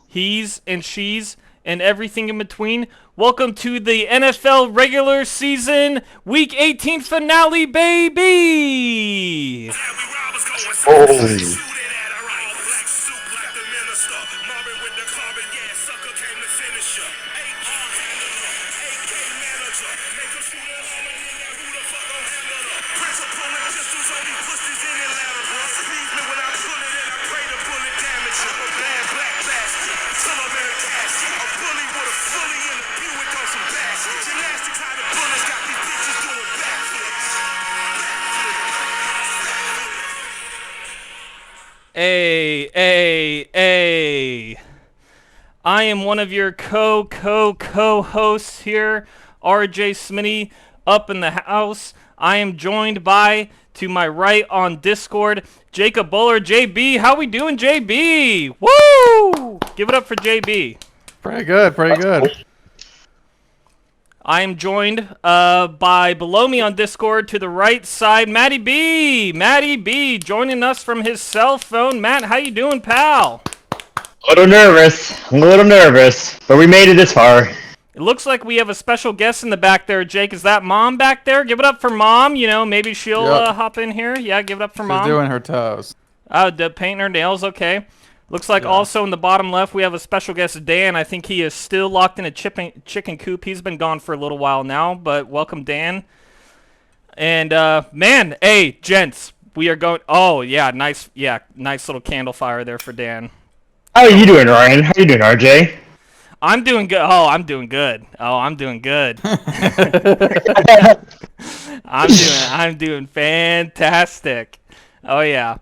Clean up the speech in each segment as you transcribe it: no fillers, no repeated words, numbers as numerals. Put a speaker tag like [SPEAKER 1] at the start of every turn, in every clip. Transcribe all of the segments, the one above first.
[SPEAKER 1] he's and she's, and everything in between. Welcome to the NFL regular season Week 18 finale, baby!
[SPEAKER 2] Oh.
[SPEAKER 1] Hey. I am one of your co-hosts here, RJ Smitty, up in the house. I am joined by, to my right on Discord, Jacob Bowler. JB, how we doing, JB? Woo! Give it up for JB.
[SPEAKER 3] Pretty good.
[SPEAKER 1] I am joined by below me on Discord to the right side, Matty B, joining us from his cell phone. Matt, how you doing, pal?
[SPEAKER 2] A little nervous, but we made it this far.
[SPEAKER 1] It looks like we have a special guest in the back there, Jake. Is that Mom back there? Give it up for Mom. You know, maybe she'll hop in here. Yeah, give it up for Mom.
[SPEAKER 3] She's doing her toes.
[SPEAKER 1] Oh, painting her nails. Okay. Looks like also in the bottom left we have a special guest, Dan. I think he is still locked in a chicken coop. He's been gone for a little while now, but welcome, Dan. And, man, hey, gents, we are going... Oh, yeah, nice little candle fire there for Dan.
[SPEAKER 2] How are you doing, Ryan? How you doing, RJ?
[SPEAKER 1] I'm doing good. I'm doing good. I'm doing fantastic. Oh, yeah.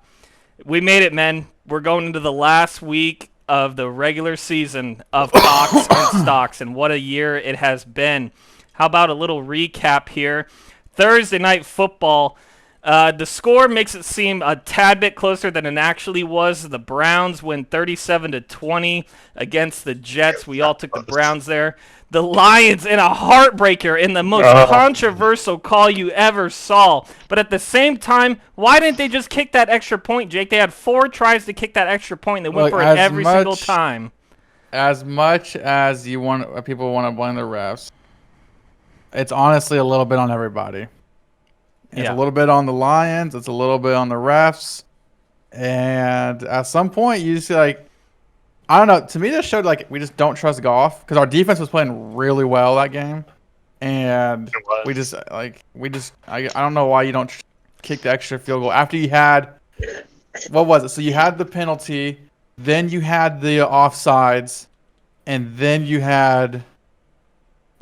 [SPEAKER 1] We made it, men. We're going into the last week of the regular season of Cox and Stocks, and what a year it has been. How about a little recap here? Thursday night football. The score makes it seem a tad bit closer than it actually was. The Browns win 37-20 against the Jets. We all took the Browns there. The Lions in a heartbreaker in the most controversial call you ever saw. But at the same time, why didn't they just kick that extra point, Jake? They had 4 tries to kick that extra point, and they went for it every single time.
[SPEAKER 3] As much as people want to blame the refs, it's honestly a little bit on everybody. It's a little bit on the Lions. It's a little bit on the refs. And at some point, you just like, I don't know. To me, this showed like we just don't trust Goff because our defense was playing really well that game, and I don't know why you don't kick the extra field goal after you had what was it? So you had the penalty, then you had the offsides, and then you had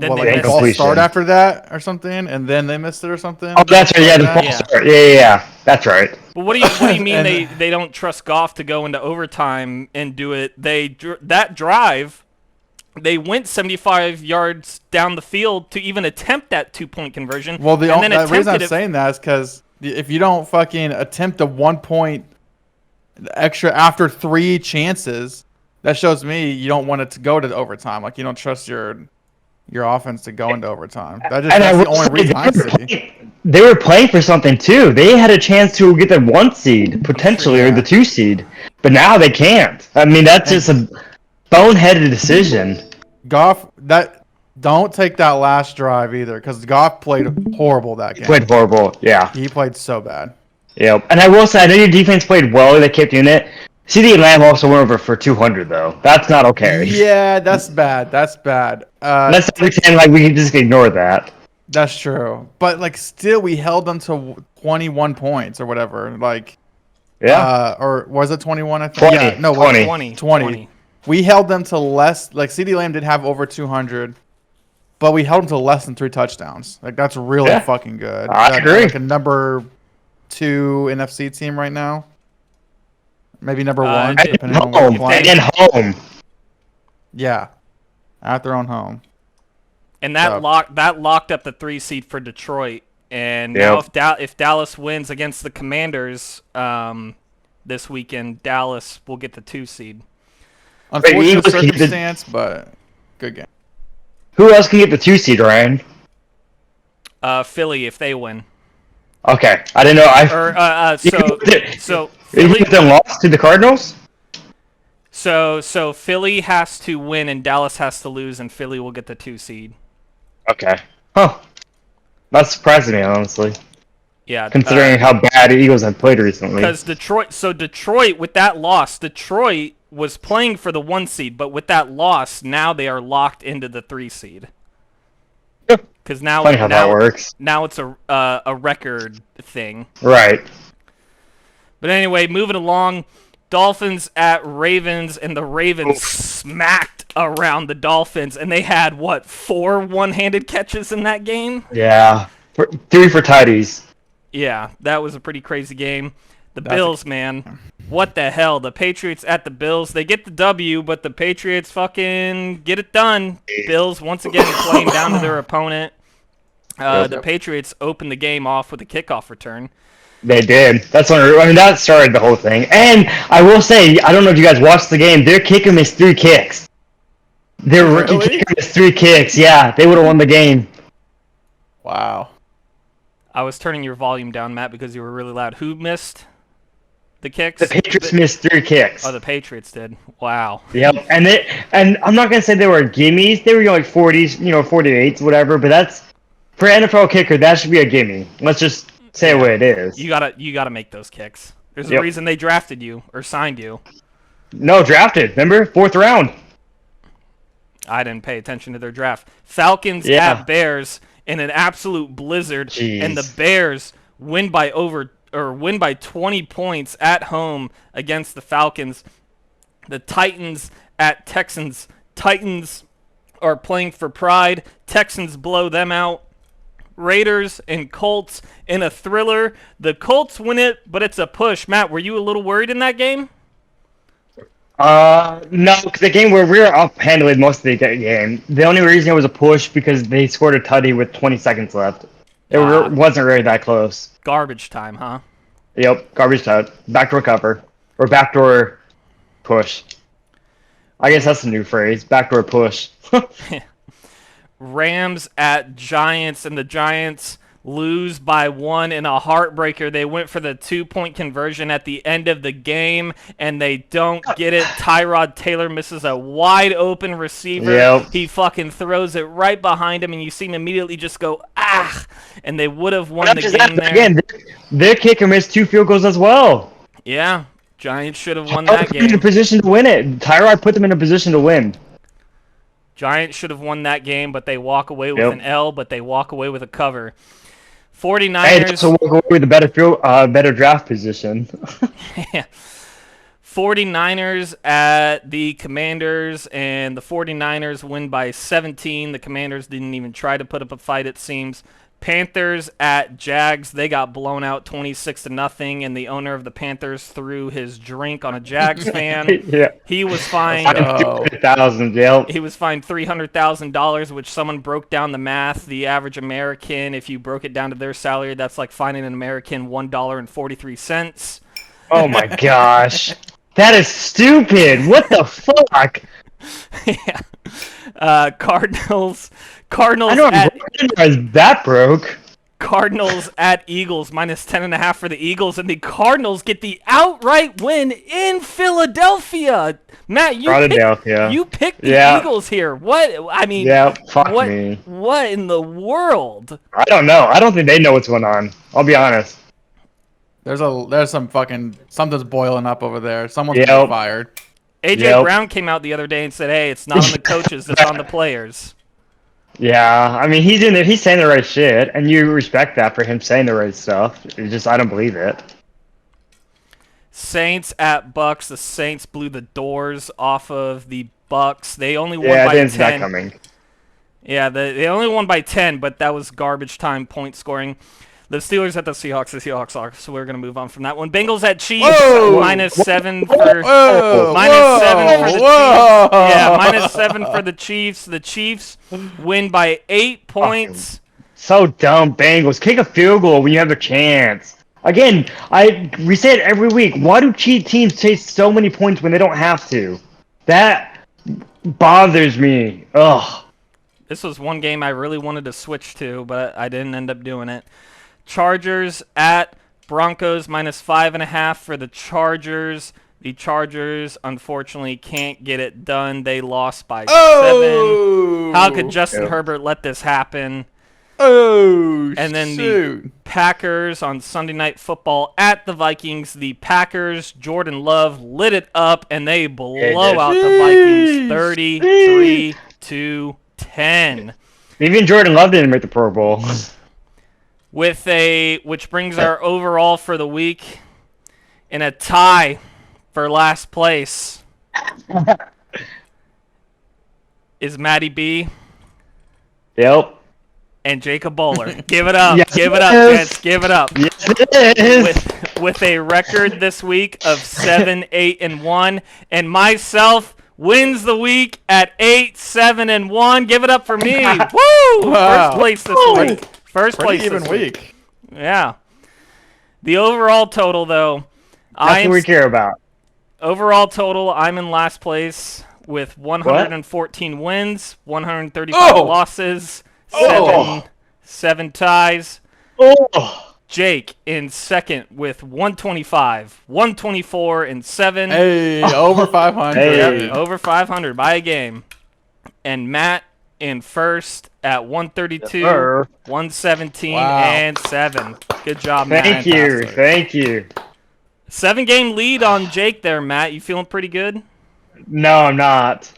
[SPEAKER 3] a false start after that or something, and then they missed it or something.
[SPEAKER 2] Oh, that's right. Yeah, the false start. Yeah. That's right.
[SPEAKER 1] But what do you mean they don't trust Goff to go into overtime and do it? That drive, they went 75 yards down the field to even attempt that 2-point conversion.
[SPEAKER 3] Well, the reason I'm saying that is because if you don't fucking attempt a 1-point extra after 3 chances, that shows me you don't want it to go to overtime. Like you don't trust your offense to go into overtime. That's the only reason I see.
[SPEAKER 2] They were playing for something too. They had a chance to get the 1 seed potentially or the 2 seed, but now they can't. I mean, that's just a boneheaded decision.
[SPEAKER 3] Goff, don't take that last drive either, because Goff played horrible that game.
[SPEAKER 2] Played horrible, yeah.
[SPEAKER 3] He played so bad.
[SPEAKER 2] Yep. And I will say, I know your defense played well. They kept doing it. CD Lamb also went over for 200 though. That's not okay.
[SPEAKER 3] Yeah, that's bad. That's bad.
[SPEAKER 2] Let's pretend like we can just ignore that.
[SPEAKER 3] That's true. But like, still, we held them to 21 points or whatever. Like, or was it 21? I think.
[SPEAKER 2] 20.
[SPEAKER 3] Yeah, no,
[SPEAKER 1] 20.
[SPEAKER 3] We held them to less. Like, CD Lamb did have over 200, but we held them to less than 3 touchdowns. Like, that's really fucking good.
[SPEAKER 2] I agree.
[SPEAKER 3] Like a number 2 NFC team right now. Maybe number 1, depending on where you're playing.
[SPEAKER 2] And home.
[SPEAKER 3] Yeah, at their own home.
[SPEAKER 1] And that locked up the 3 seed for Detroit. And now if Dallas wins against the Commanders this weekend, Dallas will get the 2 seed.
[SPEAKER 3] Unfortunate circumstance, but good game.
[SPEAKER 2] Who else can get the 2 seed, Ryan?
[SPEAKER 1] Philly if they win.
[SPEAKER 2] Okay, I didn't know.
[SPEAKER 1] So Philly
[SPEAKER 2] then lost to the Cardinals.
[SPEAKER 1] So Philly has to win and Dallas has to lose, and Philly will get the 2 seed.
[SPEAKER 2] Okay. Huh. That surprised me, honestly.
[SPEAKER 1] Yeah.
[SPEAKER 2] Considering how bad the Eagles have played recently.
[SPEAKER 1] Because Detroit, with that loss, Detroit was playing for the 1 seed, but with that loss, now they are locked into the 3 seed. Because
[SPEAKER 2] Funny how that works.
[SPEAKER 1] Now it's a record thing.
[SPEAKER 2] Right.
[SPEAKER 1] But anyway, moving along, Dolphins at Ravens, and the Ravens smacked around the Dolphins, and they had, 4 one-handed catches in that game?
[SPEAKER 2] Yeah. 3 for tidies.
[SPEAKER 1] Yeah, that was a pretty crazy game. The Bills, man. What the hell? The Patriots at the Bills. They get the W, but the Patriots fucking get it done. Bills, once again, playing down to their opponent. The Patriots opened the game off with a kickoff return.
[SPEAKER 2] They did. That started the whole thing. And I will say, I don't know if you guys watched the game, their kicker missed 3 kicks. Their rookie kicker missed 3 kicks. Yeah, they would have won the game.
[SPEAKER 3] Wow.
[SPEAKER 1] I was turning your volume down, Matt, because you were really loud. Who missed the kicks?
[SPEAKER 2] The Patriots missed 3 kicks.
[SPEAKER 1] Oh, the Patriots did. Wow.
[SPEAKER 2] Yep. And I'm not gonna say they were gimmies. They were like 40s, 48s, whatever. But that's for an NFL kicker. That should be a gimme. Let's just say it what it is.
[SPEAKER 1] You gotta make those kicks. There's a reason they drafted you or signed you.
[SPEAKER 2] No, drafted. Remember, 4th round.
[SPEAKER 1] I didn't pay attention to their draft. Falcons at Bears in an absolute blizzard, and the Bears win by 20 points at home against the Falcons. The Titans at Texans. Titans are playing for pride. Texans blow them out. Raiders and Colts in a thriller. The Colts win it, but it's a push. Matt, were you a little worried in that game?
[SPEAKER 2] No, because the game where we were up handling most of the game. The only reason it was a push because they scored a tutty with 20 seconds left. It wasn't really that close.
[SPEAKER 1] Garbage time, huh?
[SPEAKER 2] Yep, garbage time. Backdoor cover. Or backdoor push. I guess that's a new phrase. Backdoor push.
[SPEAKER 1] Rams at Giants, and the Giants lose by 1 in a heartbreaker. They went for the 2-point conversion at the end of the game, and they don't get it. Tyrod Taylor misses a wide-open receiver.
[SPEAKER 2] Yep.
[SPEAKER 1] He fucking throws it right behind him, and you see him immediately just go, ah! And they would have won the game there.
[SPEAKER 2] Again, their kicker missed 2 field goals as well.
[SPEAKER 1] Yeah, Giants should have won that game.
[SPEAKER 2] In a position to win it. Tyrod put them in a position to win.
[SPEAKER 1] Giants should have won that game, but they walk away with an L, but they walk away with a cover. 49ers.
[SPEAKER 2] Hey, that's walk away with a better draft position.
[SPEAKER 1] Yeah. 49ers at the Commanders, and the 49ers win by 17. The Commanders didn't even try to put up a fight, it seems. Panthers at Jags, they got blown out 26-0, and the owner of the Panthers threw his drink on a Jags fan.
[SPEAKER 2] Yeah.
[SPEAKER 1] He was fined He was fined $300,000, which someone broke down the math. The average American, if you broke it down to their salary, that's like fining an American $1.43.
[SPEAKER 2] Oh my gosh. That is stupid. What the fuck?
[SPEAKER 1] Yeah. Cardinals
[SPEAKER 2] I know I didn't realize that broke.
[SPEAKER 1] Cardinals at Eagles, minus 10.5 for the Eagles, and the Cardinals get the outright win in Philadelphia. Matt, you picked the Eagles here. What? I mean,
[SPEAKER 2] fuck me.
[SPEAKER 1] What in the world?
[SPEAKER 2] I don't know. I don't think they know what's going on. I'll be honest.
[SPEAKER 3] There's some fucking something's boiling up over there. Someone's getting fired.
[SPEAKER 1] AJ Brown came out the other day and said, "Hey, it's not on the coaches, it's on the players."
[SPEAKER 2] Yeah, I mean he's saying the right shit, and you respect that for him saying the right stuff. It's just I don't believe it.
[SPEAKER 1] Saints at Bucks. The Saints blew the doors off of the Bucks. They only won by 10.
[SPEAKER 2] I didn't see that coming.
[SPEAKER 1] Yeah, they only won by 10, but that was garbage time point scoring. The Steelers at the Seahawks. The Seahawks are, so we're going to move on from that one. Bengals at Chiefs. -7 for -7 for the Chiefs. Yeah, -7 for the Chiefs. The Chiefs win by 8 points.
[SPEAKER 2] So dumb, Bengals. Kick a field goal when you have a chance. Again, we say it every week. Why do cheat teams chase so many points when they don't have to? That bothers me. Ugh.
[SPEAKER 1] This was one game I really wanted to switch to, but I didn't end up doing it. Chargers at Broncos, -5.5 for the Chargers. The Chargers, unfortunately, can't get it done. They lost by 7.
[SPEAKER 3] Oh!
[SPEAKER 1] How could Justin
[SPEAKER 2] Yep.
[SPEAKER 1] Herbert let this happen?
[SPEAKER 3] Oh,
[SPEAKER 1] And then
[SPEAKER 3] shoot.
[SPEAKER 1] the Packers on Sunday Night Football at the Vikings. The Packers, Jordan Love lit it up, and they blow out the Vikings 33-10.
[SPEAKER 2] Even Jordan Love didn't make the Pro Bowl.
[SPEAKER 1] Which brings our overall for the week in a tie for last place is Matty B
[SPEAKER 2] Yep.
[SPEAKER 1] and Jacob Bowler. Give it up.
[SPEAKER 2] Yes,
[SPEAKER 1] Give it
[SPEAKER 2] it
[SPEAKER 1] up,
[SPEAKER 2] is.
[SPEAKER 1] gents. Give it up.
[SPEAKER 2] Yes, it is.
[SPEAKER 1] With a record this week of 7-8-1, and myself wins the week at 8-7-1. Give it up for me. Woo!
[SPEAKER 3] Wow.
[SPEAKER 1] First place this week. First place
[SPEAKER 3] Pretty even
[SPEAKER 1] this
[SPEAKER 3] week.
[SPEAKER 1] Yeah. The overall total, though,
[SPEAKER 2] That's what we care about.
[SPEAKER 1] overall total, I'm in last place with 114 wins, 135
[SPEAKER 3] Oh!
[SPEAKER 1] losses,
[SPEAKER 3] Oh!
[SPEAKER 1] seven ties.
[SPEAKER 2] Oh.
[SPEAKER 1] Jake in second with 125, 124, and 7.
[SPEAKER 3] Hey, over 500.
[SPEAKER 2] Hey.
[SPEAKER 1] Yep, over 500 by a game. And Matt in first at 132,
[SPEAKER 2] Yes, sir.
[SPEAKER 1] 117,
[SPEAKER 3] Wow.
[SPEAKER 1] and 7. Good job, Matt.
[SPEAKER 2] Thank you.
[SPEAKER 3] Fantastic.
[SPEAKER 2] Thank you.
[SPEAKER 1] 7-game lead on Jake there, Matt. You feeling pretty good?
[SPEAKER 2] No, I'm not.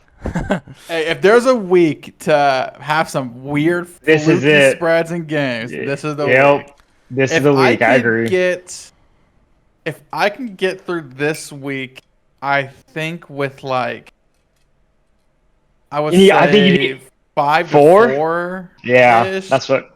[SPEAKER 3] Hey, if there's a week to have some weird
[SPEAKER 2] This is
[SPEAKER 3] fluky
[SPEAKER 2] it.
[SPEAKER 3] spreads and games, this is the
[SPEAKER 2] Yep.
[SPEAKER 3] week.
[SPEAKER 2] This
[SPEAKER 3] If
[SPEAKER 2] is the week. I
[SPEAKER 3] can
[SPEAKER 2] agree.
[SPEAKER 3] If I can get through this week, I think with I would
[SPEAKER 2] Yeah,
[SPEAKER 3] say
[SPEAKER 2] I think you need
[SPEAKER 3] 5
[SPEAKER 2] 4?
[SPEAKER 3] to 4.
[SPEAKER 2] Yeah, that's what.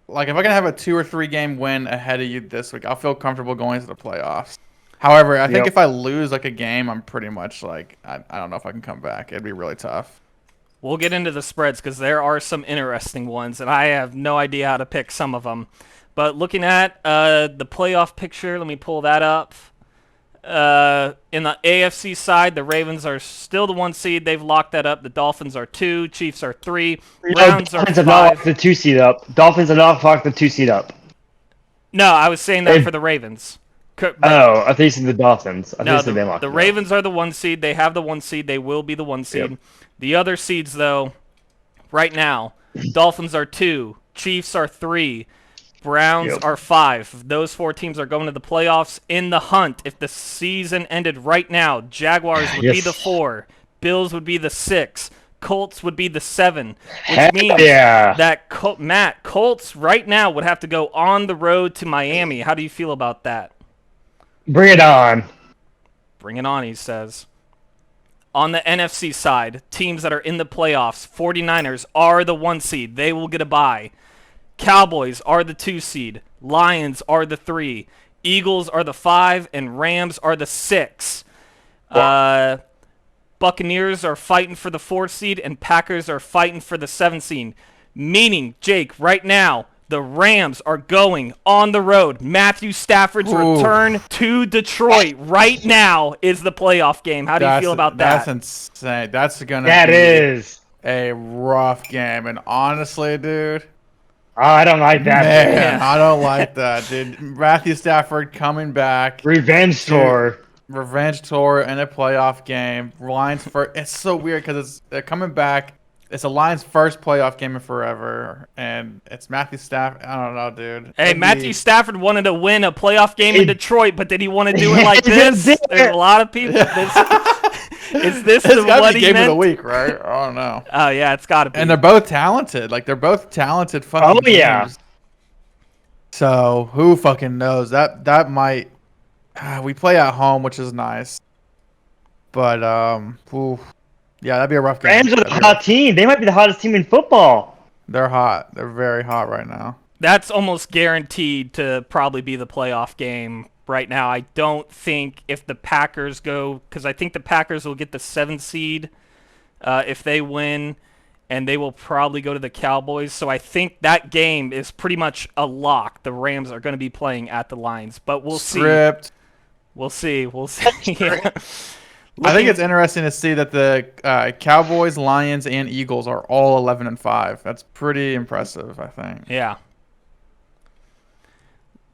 [SPEAKER 3] Like if I can have a 2 or 3 game win ahead of you this week, I'll feel comfortable going to the playoffs. However, I think
[SPEAKER 2] Yep.
[SPEAKER 3] if I lose a game, I'm pretty much I don't know if I can come back. It'd be really tough.
[SPEAKER 1] We'll get into the spreads because there are some interesting ones, and I have no idea how to pick some of them. But looking at the playoff picture, let me pull that up. In the AFC side, the Ravens are still the 1 seed. They've locked that up. The Dolphins are 2. Chiefs are 3. Browns are
[SPEAKER 2] Dolphins have not
[SPEAKER 1] 5.
[SPEAKER 2] locked the 2 seed up. Dolphins have not locked the 2 seed up.
[SPEAKER 1] No, I was saying that
[SPEAKER 2] They-
[SPEAKER 1] for the Ravens.
[SPEAKER 2] Oh, I think you said the Dolphins. I
[SPEAKER 1] No,
[SPEAKER 2] think they locked
[SPEAKER 1] the
[SPEAKER 2] it up.
[SPEAKER 1] Ravens are the 1 seed. They have the 1 seed. They will be the 1 seed.
[SPEAKER 2] Yep.
[SPEAKER 1] The other seeds, though, right now, Dolphins are 2. Chiefs are 3. Browns
[SPEAKER 2] Yep.
[SPEAKER 1] are 5. Those 4 teams are going to the playoffs in the hunt. If the season ended right now, Jaguars would be
[SPEAKER 2] Yes.
[SPEAKER 1] the 4. Bills would be the 6. Colts would be the 7. Which
[SPEAKER 2] Heck
[SPEAKER 1] means
[SPEAKER 2] yeah.
[SPEAKER 1] that Colts right now would have to go on the road to Miami. How do you feel about that?
[SPEAKER 2] Bring it on.
[SPEAKER 1] Bring it on, he says. On the NFC side, teams that are in the playoffs, 49ers are the 1 seed. They will get a bye. Cowboys are the 2 seed. Lions are the 3. Eagles are the 5. And Rams are the 6. Buccaneers are fighting for the 4 seed. And Packers are fighting for the 7 seed. Meaning, Jake, right now, the Rams are going on the road. Matthew Stafford's
[SPEAKER 3] Ooh.
[SPEAKER 1] return to Detroit right now is the playoff game. How do you feel about that?
[SPEAKER 3] That's insane. That's gonna
[SPEAKER 2] That
[SPEAKER 3] be
[SPEAKER 2] is.
[SPEAKER 3] a rough game. And honestly, dude,
[SPEAKER 2] Oh, I don't like that.
[SPEAKER 3] man, I don't like that, dude. Matthew Stafford coming back,
[SPEAKER 2] Revenge tour.
[SPEAKER 3] revenge tour in a playoff game. Lions first. It's so weird because they're coming back. It's the Lions' first playoff game in forever, and it's Matthew Stafford. I don't know, dude.
[SPEAKER 1] Hey,
[SPEAKER 3] It'd
[SPEAKER 1] Matthew
[SPEAKER 3] be-
[SPEAKER 1] Stafford wanted to win a playoff game in
[SPEAKER 2] It-
[SPEAKER 1] Detroit, but did he want to do it like this?
[SPEAKER 2] Yes,
[SPEAKER 1] There's a lot of people. Is this
[SPEAKER 3] It's
[SPEAKER 1] the
[SPEAKER 3] gotta
[SPEAKER 1] what
[SPEAKER 3] be
[SPEAKER 1] he
[SPEAKER 3] game of the
[SPEAKER 1] meant?
[SPEAKER 3] week, right? I don't know.
[SPEAKER 1] Oh yeah, it's got to be.
[SPEAKER 3] And they're both talented. Like they're both talented fucking
[SPEAKER 2] Oh, yeah.
[SPEAKER 3] teams. So who fucking knows? That might we play at home, which is nice. But ooh, yeah, that'd be a rough game.
[SPEAKER 2] Rams are the
[SPEAKER 3] That'd be
[SPEAKER 2] hot team. They might be the hottest team in football.
[SPEAKER 3] They're hot. They're very hot right now.
[SPEAKER 1] That's almost guaranteed to probably be the playoff game right now. I don't think if the Packers go, because I think the Packers will get the 7 seed if they win, and they will probably go to the Cowboys. So I think that game is pretty much a lock. The Rams are going to be playing at the Lions, but we'll see.
[SPEAKER 3] Script.
[SPEAKER 1] We'll see. We'll see. Yeah.
[SPEAKER 3] I think it's interesting to see that the Cowboys, Lions, and Eagles are all 11-5. That's pretty impressive, I think.
[SPEAKER 1] Yeah.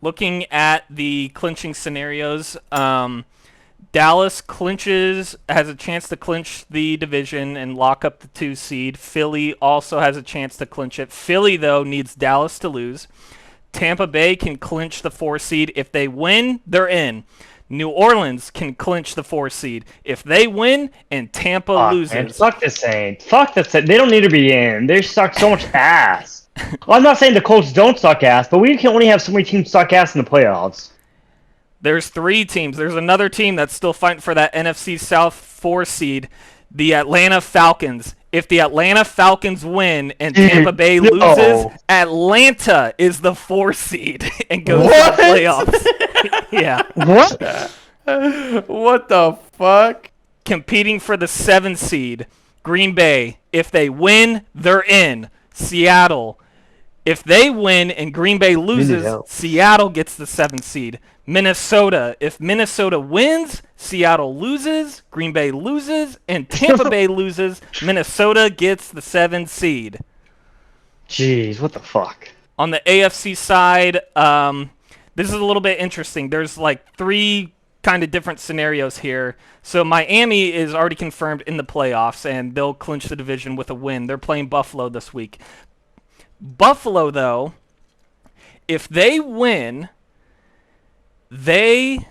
[SPEAKER 1] Looking at the clinching scenarios, Dallas has a chance to clinch the division and lock up the 2 seed. Philly also has a chance to clinch it. Philly, though, needs Dallas to lose. Tampa Bay can clinch the 4 seed. If they win, they're in. New Orleans can clinch the 4 seed. If they win and Tampa loses.
[SPEAKER 2] Man, fuck the Saints. Fuck the Saints. They don't need to be in. They suck so much ass. Well, I'm not saying the Colts don't suck ass, but we can only have so many teams suck ass in the playoffs.
[SPEAKER 1] There's 3 teams. There's another team that's still fighting for that NFC South 4 seed, the Atlanta Falcons. If the Atlanta Falcons win and Tampa Bay loses, Atlanta is the 4 seed and goes to the playoffs. Yeah.
[SPEAKER 2] What?
[SPEAKER 3] What the fuck?
[SPEAKER 1] Competing for the 7 seed, Green Bay. If they win, they're in. Seattle. If they win and Green Bay loses, Seattle gets the 7 seed. Minnesota. If Minnesota wins, Seattle loses, Green Bay loses, and Tampa Bay loses, Minnesota gets the 7 seed.
[SPEAKER 2] Jeez, what the fuck?
[SPEAKER 1] On the AFC side, this is a little bit interesting. There's like 3 kind of different scenarios here. So Miami is already confirmed in the playoffs, and they'll clinch the division with a win. They're playing Buffalo this week. Buffalo, though, if they win, they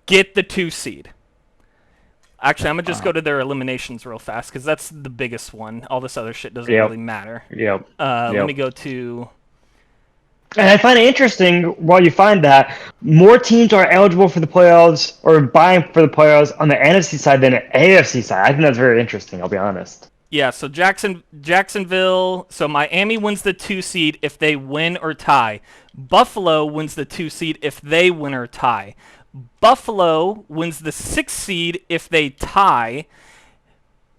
[SPEAKER 1] get the 2 seed. Actually, I'm going to just go to their eliminations real fast because that's the biggest one. All this other shit doesn't really matter.
[SPEAKER 2] Yep.
[SPEAKER 1] Let me go to...
[SPEAKER 2] And I find it interesting, while you find that, more teams are eligible for the playoffs or buying for the playoffs on the NFC side than the AFC side. I think that's very interesting, I'll be honest.
[SPEAKER 1] Yeah, so Jacksonville, so Miami wins the 2 seed if they win or tie. Buffalo wins the 2 seed if they win or tie. Buffalo wins the 6 seed if they tie.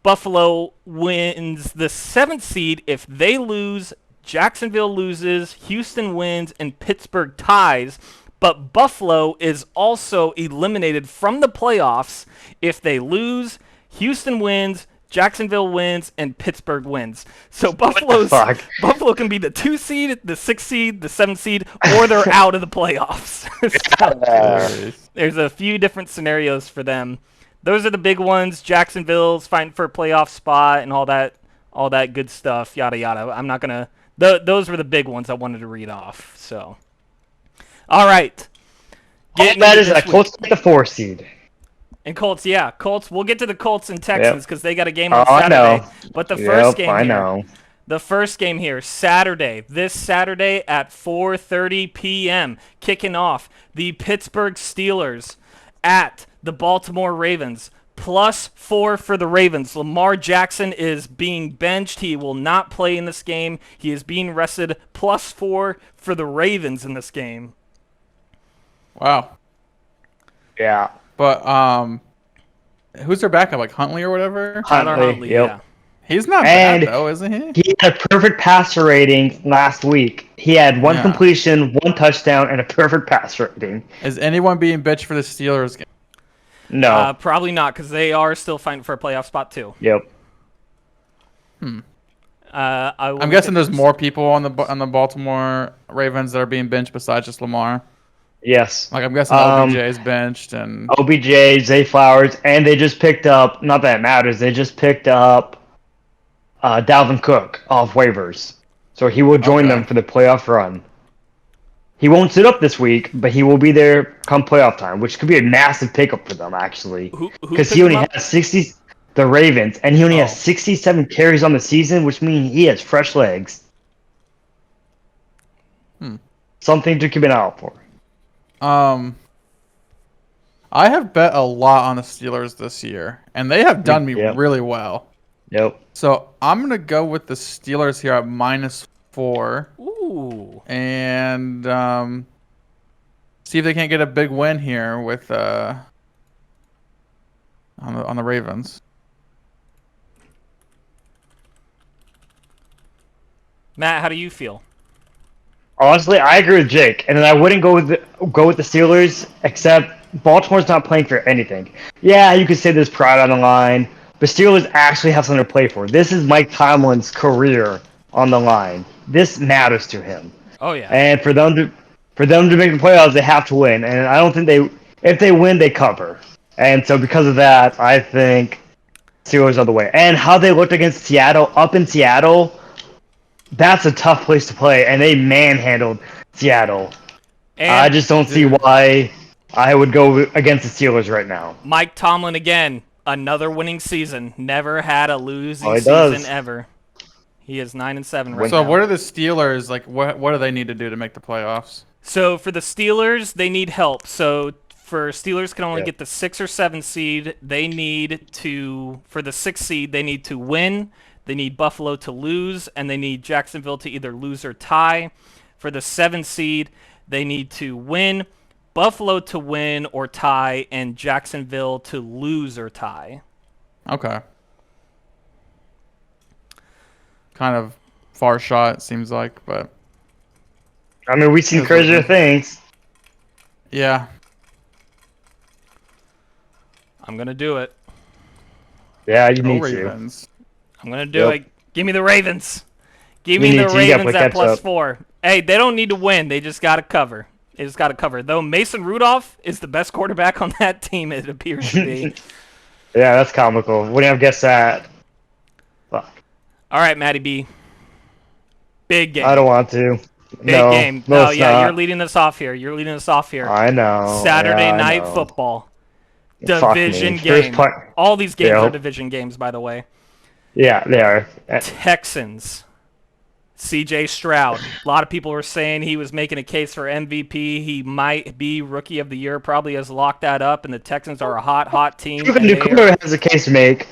[SPEAKER 1] Buffalo wins the 7th seed if they lose. Jacksonville loses, Houston wins, and Pittsburgh ties. But Buffalo is also eliminated from the playoffs if they lose, Houston wins, Jacksonville wins, and Pittsburgh wins. So Buffalo can be the 2 seed, the 6 seed, the 7 seed, or they're out of the playoffs. So there's a few different scenarios for them. Those are the big ones. Jacksonville's fighting for a playoff spot and all that good stuff, yada yada. I'm not gonna. Those were the big ones I wanted to read off. So, all right.
[SPEAKER 2] All that is that Colts get the 4 seed.
[SPEAKER 1] And Colts, yeah. Colts, we'll get to the Colts and Texans because they got a game on Saturday.
[SPEAKER 2] I know.
[SPEAKER 1] But the first game
[SPEAKER 2] I
[SPEAKER 1] here,
[SPEAKER 2] know.
[SPEAKER 1] The first game here, this Saturday at 4:30 p.m., kicking off the Pittsburgh Steelers at the Baltimore Ravens. +4 for the Ravens. Lamar Jackson is being benched. He will not play in this game. He is being rested. +4 for the Ravens in this game.
[SPEAKER 3] Wow.
[SPEAKER 2] Yeah.
[SPEAKER 3] But who's their backup? Like Huntley or whatever?
[SPEAKER 1] Huntley,
[SPEAKER 2] yep.
[SPEAKER 1] yeah.
[SPEAKER 3] He's not bad though, isn't he?
[SPEAKER 2] He had a perfect passer rating last week. He had 1 completion, 1 touchdown, and a perfect passer rating.
[SPEAKER 3] Is anyone being benched for the Steelers game?
[SPEAKER 2] No.
[SPEAKER 1] Probably not, because they are still fighting for a playoff spot too.
[SPEAKER 2] Yep.
[SPEAKER 3] I'm guessing there's more people on the Baltimore Ravens that are being benched besides just Lamar.
[SPEAKER 2] Yes.
[SPEAKER 3] Like I'm guessing OBJ is benched and
[SPEAKER 2] OBJ, Zay Flowers, and they just picked up. Not that it matters. They just picked up Dalvin Cook off waivers, so he will join them for the playoff run. He won't sit up this week, but he will be there come playoff time, which could be a massive pickup for them actually, because he only has 60. The Ravens, and he only has 67 carries on the season, which means he has fresh legs. Something to keep an eye out for.
[SPEAKER 3] I have bet a lot on the Steelers this year, and they have done me really well.
[SPEAKER 2] Yep.
[SPEAKER 3] So I'm gonna go with the Steelers here at -4.
[SPEAKER 1] Ooh.
[SPEAKER 3] And see if they can't get a big win here with on the Ravens.
[SPEAKER 1] Matt, how do you feel?
[SPEAKER 2] Honestly, I agree with Jake, and then I wouldn't go with the Steelers, except Baltimore's not playing for anything. Yeah, you could say there's pride on the line, but Steelers actually have something to play for. This is Mike Tomlin's career on the line. This matters to him.
[SPEAKER 1] Oh yeah.
[SPEAKER 2] And for them to make the playoffs, they have to win. And I don't think if they win, they cover. And so because of that, I think Steelers are the way. And how they looked against Seattle, up in Seattle, that's a tough place to play, and they manhandled Seattle.
[SPEAKER 1] And
[SPEAKER 2] I just don't see why I would go against the Steelers right now.
[SPEAKER 1] Mike Tomlin again, another winning season. Never had a losing
[SPEAKER 2] he
[SPEAKER 1] season
[SPEAKER 2] does.
[SPEAKER 1] ever. He is 9-7 right
[SPEAKER 3] So
[SPEAKER 1] now.
[SPEAKER 3] what are the Steelers like? What do they need to do to make the playoffs?
[SPEAKER 1] So for the Steelers, they need help. So for Steelers can only get the 6 or 7 seed. They need to, for the 6 seed, they need to win. They need Buffalo to lose, and they need Jacksonville to either lose or tie. For the 7 seed, they need to win, Buffalo to win or tie, and Jacksonville to lose or tie.
[SPEAKER 3] Okay. Kind of far shot, it seems like, but
[SPEAKER 2] I mean, we've seen crazier things.
[SPEAKER 3] yeah.
[SPEAKER 1] I'm going to do it.
[SPEAKER 2] Yeah, you
[SPEAKER 3] Go
[SPEAKER 2] need to.
[SPEAKER 3] Ravens.
[SPEAKER 1] I'm going to do it. Give me the Ravens. Give
[SPEAKER 2] You
[SPEAKER 1] me
[SPEAKER 2] need
[SPEAKER 1] the
[SPEAKER 2] to. You gotta
[SPEAKER 1] Ravens
[SPEAKER 2] play
[SPEAKER 1] at
[SPEAKER 2] catch up.
[SPEAKER 1] +4. Hey, they don't need to win. They just got to cover. They just got to cover. Though Mason Rudolph is the best quarterback on that team, it appears to be.
[SPEAKER 2] Yeah, that's comical. Wouldn't have guessed that. Fuck.
[SPEAKER 1] All right, Matty B. Big game.
[SPEAKER 2] I don't want to.
[SPEAKER 1] Big
[SPEAKER 2] no,
[SPEAKER 1] game.
[SPEAKER 2] No,
[SPEAKER 1] Oh,
[SPEAKER 2] it's
[SPEAKER 1] yeah,
[SPEAKER 2] not.
[SPEAKER 1] you're leading us off here. You're leading us off here.
[SPEAKER 2] I know.
[SPEAKER 1] Saturday
[SPEAKER 2] yeah, I
[SPEAKER 1] night
[SPEAKER 2] know.
[SPEAKER 1] football.
[SPEAKER 2] Fuck me.
[SPEAKER 1] Division
[SPEAKER 2] First
[SPEAKER 1] game.
[SPEAKER 2] part-
[SPEAKER 1] All these games
[SPEAKER 2] Yeah.
[SPEAKER 1] are division games, by the way.
[SPEAKER 2] Yeah, they are.
[SPEAKER 1] Texans. C.J. Stroud. A lot of people were saying he was making a case for MVP. He might be Rookie of the Year. Probably has locked that up, and the Texans are a hot team.
[SPEAKER 2] Even
[SPEAKER 1] and
[SPEAKER 2] Dakota has a case to make.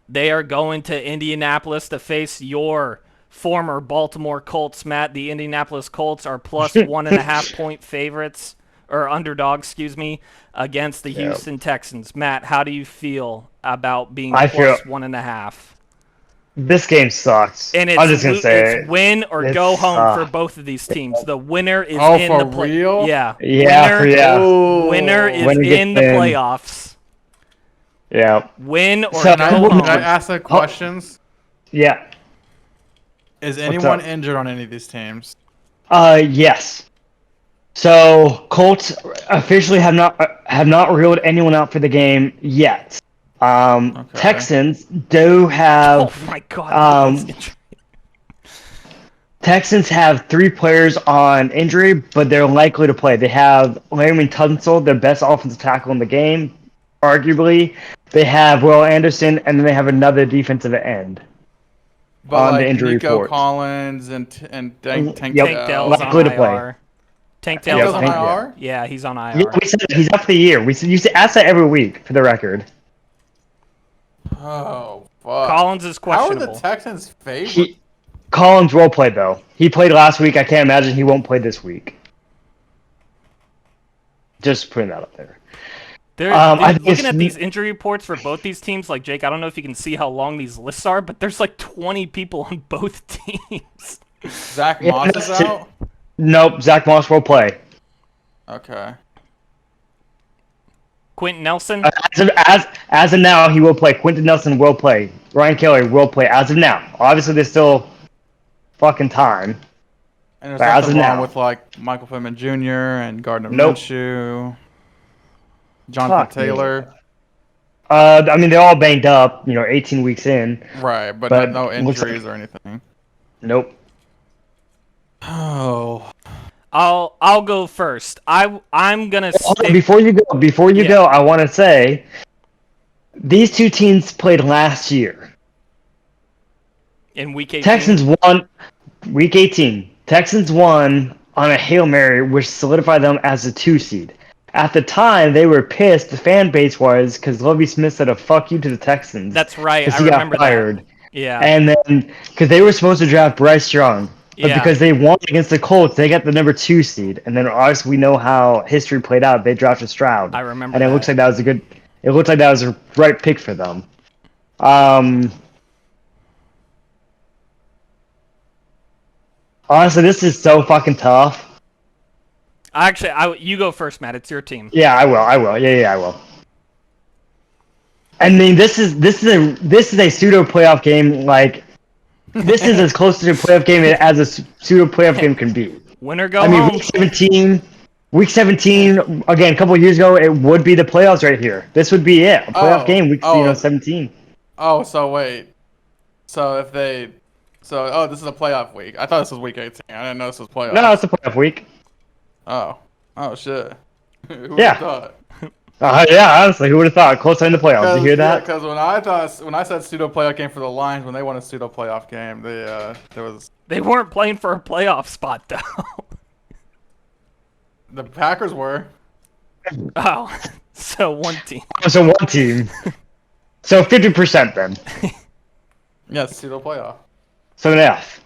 [SPEAKER 1] they are going to Indianapolis to face your former Baltimore Colts, Matt. The Indianapolis Colts are plus 1.5 point favorites, or underdogs, excuse me, against the Houston Texans. Matt, how do you feel about being plus 1.5?
[SPEAKER 2] This game sucks.
[SPEAKER 1] And
[SPEAKER 2] I'm just gonna say
[SPEAKER 1] it's win or go home for both of these teams. The winner is in
[SPEAKER 3] for
[SPEAKER 1] the play.
[SPEAKER 3] real?
[SPEAKER 1] Yeah.
[SPEAKER 2] Yeah,
[SPEAKER 1] Winner is
[SPEAKER 2] Winner
[SPEAKER 1] in the
[SPEAKER 2] gets in.
[SPEAKER 1] playoffs.
[SPEAKER 2] Yeah.
[SPEAKER 1] Win or
[SPEAKER 2] So-
[SPEAKER 1] go
[SPEAKER 3] Can
[SPEAKER 1] home.
[SPEAKER 3] I ask the questions?
[SPEAKER 2] Yeah.
[SPEAKER 3] Is anyone
[SPEAKER 2] up?
[SPEAKER 3] injured on any of these teams?
[SPEAKER 2] Yes. So Colts officially have not ruled anyone out for the game yet. Texans do have.
[SPEAKER 1] Oh my God.
[SPEAKER 2] Texans have 3 players on injury, but they're likely to play. They have Larry Tunsil, their best offensive tackle in the game, arguably. They have Will Anderson, and then they have another defensive end.
[SPEAKER 3] But
[SPEAKER 2] on
[SPEAKER 3] like
[SPEAKER 2] the injury
[SPEAKER 3] Nico
[SPEAKER 2] report.
[SPEAKER 3] Collins and Tank
[SPEAKER 1] Tank
[SPEAKER 2] Yep.
[SPEAKER 1] Dell's
[SPEAKER 2] Likely
[SPEAKER 1] on
[SPEAKER 2] to play.
[SPEAKER 1] IR. Tank
[SPEAKER 3] Tank
[SPEAKER 1] Dell's
[SPEAKER 3] Dell's
[SPEAKER 1] on
[SPEAKER 3] on
[SPEAKER 1] IR.
[SPEAKER 3] IR?
[SPEAKER 1] Yeah, he's on IR.
[SPEAKER 2] Yeah, we said he's up for the year. We used to ask that every week for the record.
[SPEAKER 3] Oh, fuck.
[SPEAKER 1] Collins is
[SPEAKER 3] How are
[SPEAKER 1] questionable.
[SPEAKER 3] the Texans favored?
[SPEAKER 2] Collins role played though. He played last week. I can't imagine he won't play this week. Just putting that up there.
[SPEAKER 1] They're
[SPEAKER 2] think
[SPEAKER 1] looking at
[SPEAKER 2] it's-
[SPEAKER 1] these injury reports for both these teams. Like, Jake, I don't know if you can see how long these lists are, but there's like 20 people on both teams.
[SPEAKER 3] Zach Moss is
[SPEAKER 2] that's it.
[SPEAKER 3] out?
[SPEAKER 2] Nope, Zach Moss will play.
[SPEAKER 3] Okay.
[SPEAKER 1] Quentin Nelson.
[SPEAKER 2] As of now, he will play. Quentin Nelson will play. Ryan Kelly will play as of now. Obviously, there's still fucking time.
[SPEAKER 3] And there's
[SPEAKER 2] But as of
[SPEAKER 3] nothing wrong
[SPEAKER 2] now.
[SPEAKER 3] with like Michael Pittman Jr. and Gardner
[SPEAKER 2] Nope.
[SPEAKER 3] Minshew, Jonathan
[SPEAKER 2] Fuck me.
[SPEAKER 3] Taylor.
[SPEAKER 2] I mean, they're all banged up. 18 weeks in.
[SPEAKER 3] Right, but,
[SPEAKER 2] But
[SPEAKER 3] no
[SPEAKER 2] looks
[SPEAKER 3] injuries or anything.
[SPEAKER 2] Nope.
[SPEAKER 3] Oh.
[SPEAKER 1] I'll go first. I'm gonna stick.
[SPEAKER 2] Before you go,
[SPEAKER 1] Yeah.
[SPEAKER 2] I want to say these two teams played last year.
[SPEAKER 1] In week 18.
[SPEAKER 2] Texans won week 18. Texans won on a Hail Mary, which solidified them as a 2 seed. At the time, they were pissed. The fan base was because Lovie Smith said a "fuck you" to the Texans.
[SPEAKER 1] That's right.
[SPEAKER 2] because
[SPEAKER 1] I
[SPEAKER 2] he
[SPEAKER 1] remember
[SPEAKER 2] got fired.
[SPEAKER 1] that. Yeah.
[SPEAKER 2] And then because they were supposed to draft Bryce Young, but
[SPEAKER 1] Yeah.
[SPEAKER 2] because they won against the Colts, they got the number 2 seed. And then obviously we know how history played out. They drafted Stroud.
[SPEAKER 1] I remember
[SPEAKER 2] And it
[SPEAKER 1] that.
[SPEAKER 2] looks like that was a good. It looked like that was a right pick for them. Honestly, this is so fucking tough.
[SPEAKER 1] Actually, you go first, Matt. It's your team.
[SPEAKER 2] Yeah, I will. Yeah, I will. I mean, this is a pseudo playoff game. Like, this is as close to a playoff game as a pseudo playoff game can be.
[SPEAKER 1] Win or go
[SPEAKER 2] I mean,
[SPEAKER 1] home.
[SPEAKER 2] week 17. Week 17, again, a couple of years ago, it would be the playoffs right here. This would be it. A playoff game, week 17.
[SPEAKER 3] Oh, so wait. So if they, this is a playoff week. I thought this was week 18. I didn't know this was playoff.
[SPEAKER 2] No, it's a playoff week.
[SPEAKER 3] Oh shit. Who would
[SPEAKER 2] Yeah.
[SPEAKER 3] have thought?
[SPEAKER 2] Yeah, honestly, who would have thought? Close in the playoffs. You hear that?
[SPEAKER 3] Because when I said pseudo playoff game for the Lions, when they won a pseudo playoff game,
[SPEAKER 1] They weren't playing for a playoff spot though.
[SPEAKER 3] the Packers were.
[SPEAKER 1] Oh, so one team.
[SPEAKER 2] So one team. So 50% then.
[SPEAKER 3] Yes, pseudo playoff.
[SPEAKER 2] So an F.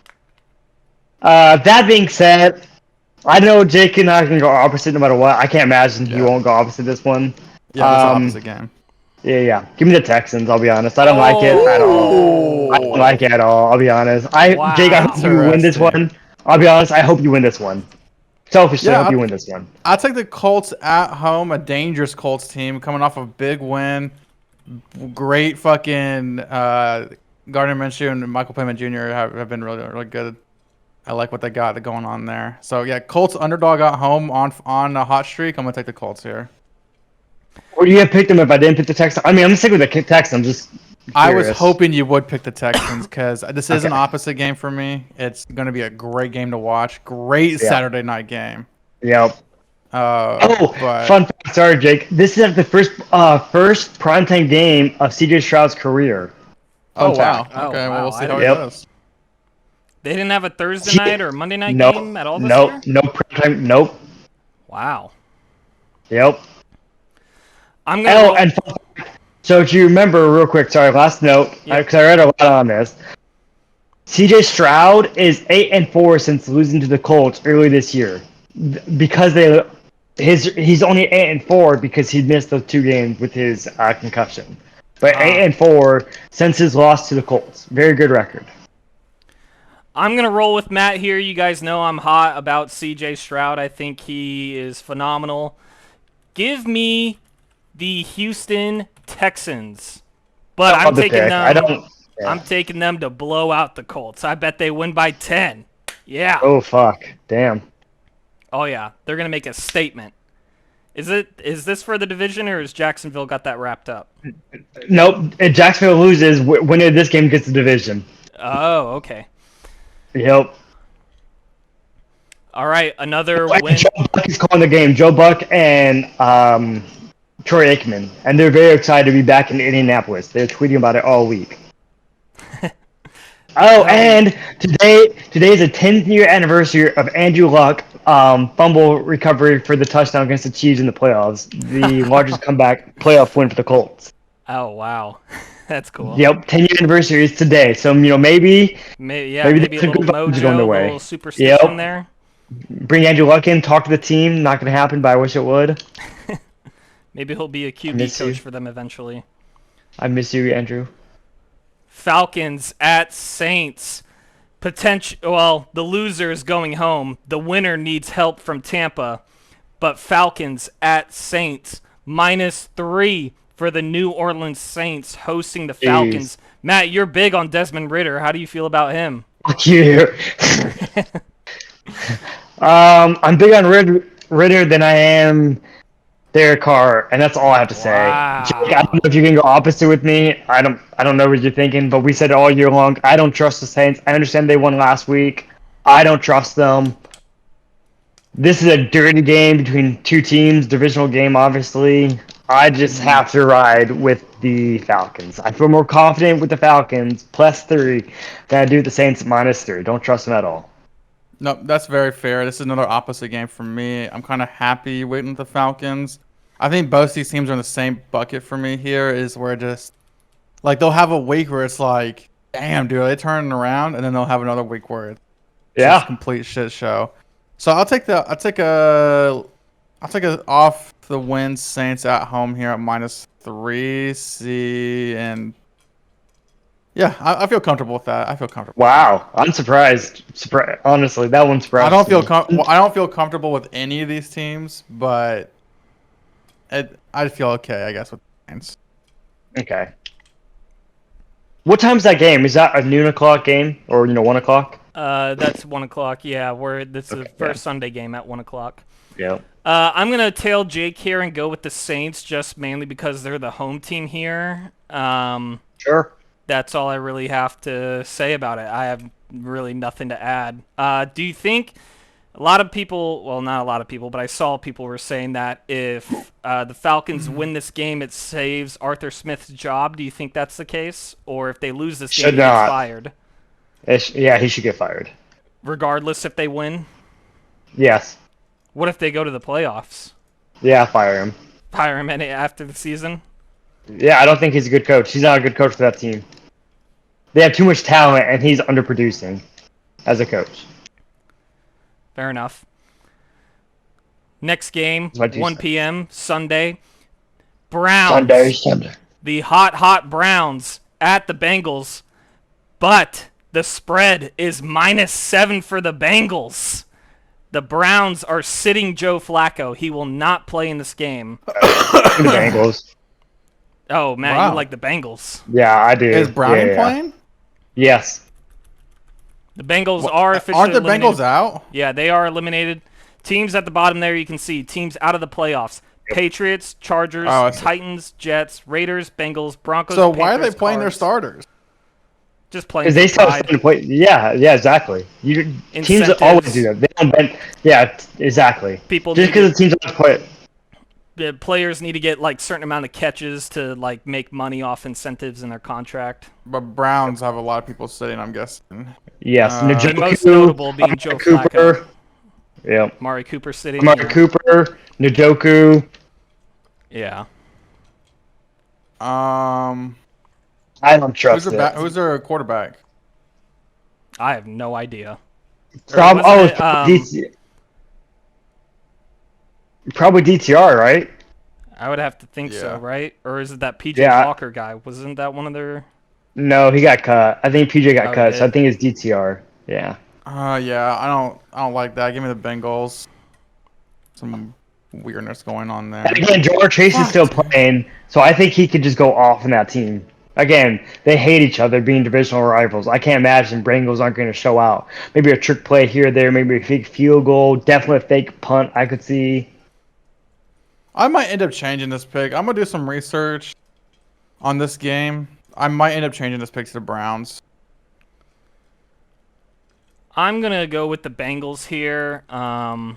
[SPEAKER 2] That being said, I know Jake and I can go opposite no matter what. I can't imagine you won't go opposite this one.
[SPEAKER 3] Yeah, that's opposite game.
[SPEAKER 2] Yeah. Give me the Texans, I'll be honest. I don't like it at all. I don't like it at all, I'll be honest.
[SPEAKER 1] Wow.
[SPEAKER 2] Jake, I hope you win this one. I'll be honest, I hope you win this one. Selfishly, I hope you win this one.
[SPEAKER 3] I'll take the Colts at home, a dangerous Colts team coming off a big win. Great fucking Gardner Minshew and Michael Pittman Jr. have been really, really good. I like what they got going on there. So yeah, Colts underdog at home on a hot streak. I'm gonna take the Colts here.
[SPEAKER 2] Would you have picked them if I didn't pick the Texans? I mean, I'm sticking with the Texans. I'm just curious.
[SPEAKER 3] I was hoping you would pick the Texans because this is an opposite game for me. It's gonna be a great game to watch. Great Saturday night game.
[SPEAKER 2] Yep.
[SPEAKER 3] But...
[SPEAKER 2] fun fact. Sorry, Jake. This is the first primetime game of CJ Stroud's career.
[SPEAKER 3] Fun
[SPEAKER 2] fact.
[SPEAKER 3] Wow. Okay, well, we'll see how
[SPEAKER 2] it
[SPEAKER 3] goes.
[SPEAKER 1] They didn't have a Thursday night or Monday night game at all this year?
[SPEAKER 2] No primetime. Nope.
[SPEAKER 1] Wow.
[SPEAKER 2] Yep.
[SPEAKER 1] I'm gonna.
[SPEAKER 2] And so if you remember, real quick, sorry, last note, because I read a lot on this. CJ Stroud is 8-4 since losing to the Colts early this year, because he's only 8-4 because he missed those 2 games with his concussion. But 8-4 since his loss to the Colts, very good record.
[SPEAKER 1] I'm going to roll with Matt here. You guys know I'm hot about CJ Stroud. I think he is phenomenal. Give me the Houston Texans. But I'm taking them to blow out the Colts. I bet they win by 10. Yeah.
[SPEAKER 2] Oh, fuck. Damn.
[SPEAKER 1] Oh, yeah. They're going to make a statement. Is this for the division, or has Jacksonville got that wrapped up?
[SPEAKER 2] Nope. If Jacksonville loses, winner of this game gets the division.
[SPEAKER 1] Oh, okay.
[SPEAKER 2] Yep.
[SPEAKER 1] All right, another win.
[SPEAKER 2] Joe Buck is calling the game. Joe Buck and Troy Aikman, and they're very excited to be back in Indianapolis. They're tweeting about it all week. And today is the 10th year anniversary of Andrew Luck fumble recovery for the touchdown against the Chiefs in the playoffs. The largest comeback playoff win for the Colts.
[SPEAKER 1] Oh wow, that's cool.
[SPEAKER 2] Yep, 10-year anniversary is today. So maybe
[SPEAKER 1] maybe a little mojo, a little superstition there.
[SPEAKER 2] Bring Andrew Luck in, talk to the team. Not going to happen, but I wish it would.
[SPEAKER 1] Maybe he'll be a QB coach for them eventually.
[SPEAKER 2] I miss you, Andrew.
[SPEAKER 1] Falcons at Saints. The loser is going home. The winner needs help from Tampa. But Falcons at Saints. -3 for the New Orleans Saints hosting the Falcons. Matt, you're big on Desmond Ridder. How do you feel about him?
[SPEAKER 2] Fuck you. I'm big on Ridder than I am Derek Carr, and that's all I have to say.
[SPEAKER 1] Wow.
[SPEAKER 2] Jake, I don't know if you can go opposite with me. I don't know what you're thinking, but we said it all year long. I don't trust the Saints. I understand they won last week. I don't trust them. This is a dirty game between 2 teams, divisional game, obviously. I just have to ride with the Falcons. I feel more confident with the Falcons +3 than I do with the Saints -3. Don't trust them at all.
[SPEAKER 3] No, that's very fair. This is another opposite game for me. I'm kind of happy waiting with the Falcons. I think both these teams are in the same bucket for me here, is where just, like, they'll have a week where it's like, damn, dude, are they turning around? And then they'll have another week where it's just a complete shit show. So I'll take a off the win Saints at home here at -3. Yeah, I feel comfortable with that. I feel comfortable.
[SPEAKER 2] Wow, I'm surprised. Honestly, that one surprised
[SPEAKER 3] me. I don't feel comfortable with any of these teams, but I feel okay, I guess, with the Saints.
[SPEAKER 2] Okay. What time's that game? Is that a noon o'clock game or 1 o'clock?
[SPEAKER 1] That's 1 o'clock. Yeah, this is the first Sunday game at 1 o'clock.
[SPEAKER 2] Yeah.
[SPEAKER 1] I'm going to tail Jake here and go with the Saints just mainly because they're the home team here.
[SPEAKER 2] Sure.
[SPEAKER 1] That's all I really have to say about it. I have really nothing to add. Do you think a lot of people, well, not a lot of people, but I saw people were saying that if the Falcons win this game, it saves Arthur Smith's job? Do you think that's the case? Or if they lose this game,
[SPEAKER 2] Should
[SPEAKER 1] he gets
[SPEAKER 2] not.
[SPEAKER 1] fired?
[SPEAKER 2] Yeah, he should get fired.
[SPEAKER 1] Regardless if they win?
[SPEAKER 2] Yes.
[SPEAKER 1] What if they go to the playoffs?
[SPEAKER 2] Yeah, fire him.
[SPEAKER 1] Fire him after the season?
[SPEAKER 2] Yeah, I don't think he's a good coach. He's not a good coach for that team. They have too much talent, and he's underproducing as a coach.
[SPEAKER 1] Fair enough. Next game,
[SPEAKER 2] What do you
[SPEAKER 1] 1
[SPEAKER 2] say?
[SPEAKER 1] p.m. Sunday. Browns.
[SPEAKER 2] Sunday.
[SPEAKER 1] The hot Browns at the Bengals. But the spread is -7 for the Bengals. The Browns are sitting Joe Flacco. He will not play in this game.
[SPEAKER 2] The Bengals.
[SPEAKER 1] Oh, man,
[SPEAKER 3] Wow.
[SPEAKER 1] you like the Bengals.
[SPEAKER 2] Yeah, I do.
[SPEAKER 3] Is Browning
[SPEAKER 2] Yeah.
[SPEAKER 3] playing?
[SPEAKER 2] Yes.
[SPEAKER 1] The Bengals are officially
[SPEAKER 3] Aren't the
[SPEAKER 1] eliminated.
[SPEAKER 3] Bengals out?
[SPEAKER 1] Yeah, they are eliminated. Teams at the bottom there, you can see teams out of the playoffs. Patriots, Chargers,
[SPEAKER 3] Oh, I see.
[SPEAKER 1] Titans, Jets, Raiders, Bengals, Broncos,
[SPEAKER 3] So why are they
[SPEAKER 1] Panthers,
[SPEAKER 3] playing their
[SPEAKER 1] Cards.
[SPEAKER 3] starters?
[SPEAKER 1] Just playing
[SPEAKER 2] Because they
[SPEAKER 1] for
[SPEAKER 2] still have
[SPEAKER 1] pride.
[SPEAKER 2] something to play. Yeah, exactly. Teams
[SPEAKER 1] Incentives.
[SPEAKER 2] always do that. They don't bend. Yeah, exactly.
[SPEAKER 1] People
[SPEAKER 2] Just
[SPEAKER 1] need
[SPEAKER 2] because the teams always play.
[SPEAKER 1] The players need to get like certain amount of catches to like make money off incentives in their contract.
[SPEAKER 3] But Browns have a lot of people sitting, I'm guessing.
[SPEAKER 2] Yes,
[SPEAKER 1] The most notable being Joe
[SPEAKER 2] Cooper. Yeah,
[SPEAKER 1] Amari Cooper sitting
[SPEAKER 2] Amari
[SPEAKER 1] here.
[SPEAKER 2] Cooper, Njoku.
[SPEAKER 1] Yeah.
[SPEAKER 2] I don't trust it.
[SPEAKER 3] Who's their quarterback?
[SPEAKER 1] I have no idea.
[SPEAKER 2] DTR. Probably DTR, right?
[SPEAKER 1] I would have to think so,
[SPEAKER 3] Yeah.
[SPEAKER 1] right? Or is it that PJ
[SPEAKER 2] Yeah.
[SPEAKER 1] Walker guy? Wasn't that one of their...
[SPEAKER 2] No, he got cut. I think PJ got
[SPEAKER 1] Oh,
[SPEAKER 2] cut,
[SPEAKER 1] he
[SPEAKER 2] so I
[SPEAKER 1] did?
[SPEAKER 2] think it's DTR. Yeah.
[SPEAKER 3] Yeah, I don't like that. Give me the Bengals. Some weirdness going on there.
[SPEAKER 2] And again, Jamar Chase is still playing, so I think he could just go off in that team. Again, they hate each other, being divisional rivals. I can't imagine Bengals aren't going to show out. Maybe a trick play here or there, maybe a fake field goal, definitely a fake punt I could see.
[SPEAKER 3] I might end up changing this pick. I'm gonna do some research on this game. I might end up changing this pick to the Browns.
[SPEAKER 1] I'm going to go with the Bengals here. I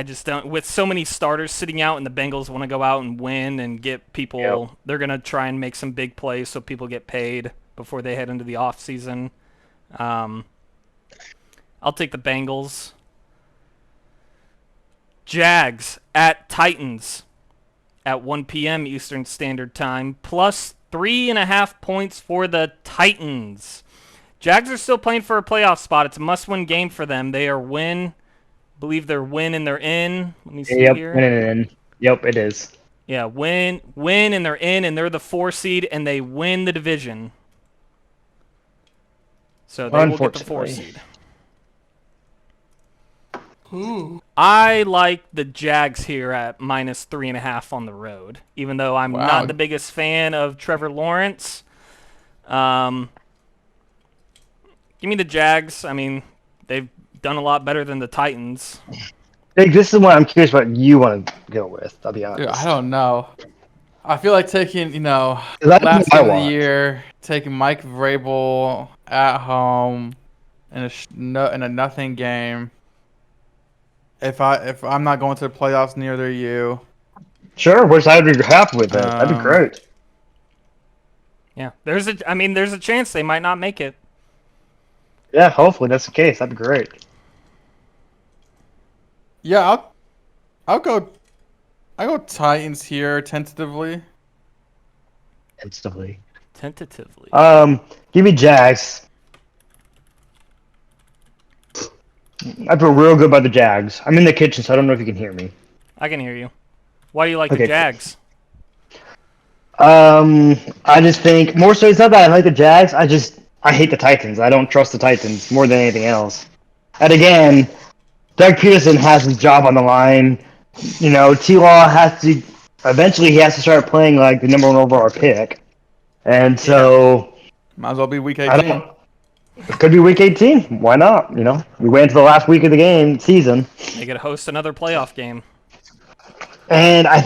[SPEAKER 1] just don't... With so many starters sitting out and the Bengals want to go out and win and get people...
[SPEAKER 2] Yep.
[SPEAKER 1] They're going to try and make some big plays so people get paid before they head into the offseason. I'll take the Bengals. Jags at Titans at 1 p.m. Eastern Standard Time, plus 3.5 points for the Titans. Jags are still playing for a playoff spot. It's a must-win game for them. They are win. Believe they're win and they're in. Let me see
[SPEAKER 2] Yep,
[SPEAKER 1] here.
[SPEAKER 2] in. Yep, it is.
[SPEAKER 1] Yeah, win, and they're in, and they're the 4 seed, and they win the division. So they will get the 4
[SPEAKER 2] Unfortunately.
[SPEAKER 1] seed. I like the Jags here at -3.5 on the road, even though I'm
[SPEAKER 3] Wow.
[SPEAKER 1] not the biggest fan of Trevor Lawrence. Give me the Jags. I mean, they've done a lot better than the Titans.
[SPEAKER 2] Nick, this is what I'm curious what you want to go with, I'll be honest.
[SPEAKER 3] Dude, I don't know. I feel like taking,
[SPEAKER 2] That's
[SPEAKER 3] last
[SPEAKER 2] what I
[SPEAKER 3] game of the
[SPEAKER 2] want.
[SPEAKER 3] year, taking Mike Vrabel at home in a nothing game. If I'm not going to the playoffs, neither are you.
[SPEAKER 2] Sure, which I'd be happy with that. That'd be great.
[SPEAKER 1] Yeah, there's a chance they might not make it.
[SPEAKER 2] Yeah, hopefully that's the case. That'd be great.
[SPEAKER 3] Yeah, I go Titans here tentatively.
[SPEAKER 2] Instantly.
[SPEAKER 1] Tentatively.
[SPEAKER 2] Give me Jags. I feel real good about the Jags. I'm in the kitchen, so I don't know if you can hear me.
[SPEAKER 1] I can hear you. Why do you like the
[SPEAKER 2] Okay.
[SPEAKER 1] Jags?
[SPEAKER 2] I just think more so. It's not that I like the Jags. I hate the Titans. I don't trust the Titans more than anything else. And again, Doug Peterson has his job on the line. T-Law has to eventually he has to start playing like the number 1 overall pick, and so
[SPEAKER 3] Might as well be week
[SPEAKER 2] I
[SPEAKER 3] 18.
[SPEAKER 2] don't. It could be week 18. Why not? We wait until the last week of the season.
[SPEAKER 1] They could host another playoff game.
[SPEAKER 2] And I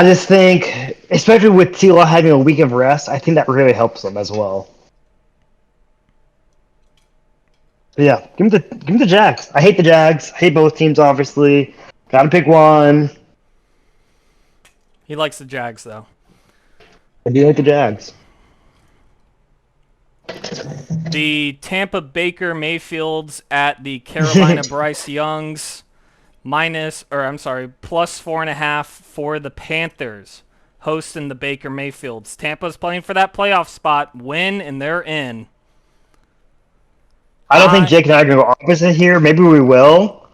[SPEAKER 2] just think, especially with T-Law having a week of rest, I think that really helps them as well. But yeah, give me the Jags. I hate the Jags. I hate both teams, obviously. Gotta pick one.
[SPEAKER 1] He likes the Jags, though.
[SPEAKER 2] I do like the Jags.
[SPEAKER 1] The Tampa Baker Mayfields at the Carolina Bryce Youngs plus 4.5 for the Panthers hosting the Baker Mayfields. Tampa's playing for that playoff spot. Win and they're in.
[SPEAKER 2] I don't think Jake and I are going to go opposite here. Maybe we will.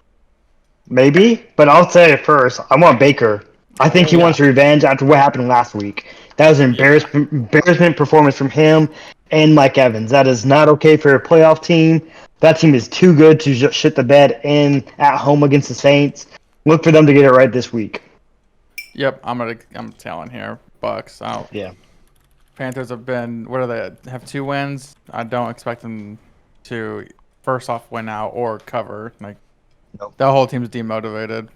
[SPEAKER 2] Maybe. But I'll say it first. I want Baker. I think he wants revenge after what happened last week. That was an embarrassment performance from him and Mike Evans. That is not okay for a playoff team. That team is too good to just shit the bed at home against the Saints. Look for them to get it right this week.
[SPEAKER 3] Yep, I'm telling here, Bucks out.
[SPEAKER 2] Yeah.
[SPEAKER 3] Panthers have been. What are they? Have 2 wins. I don't expect them to first off win out or cover.
[SPEAKER 2] Nope.
[SPEAKER 3] The whole team's demotivated.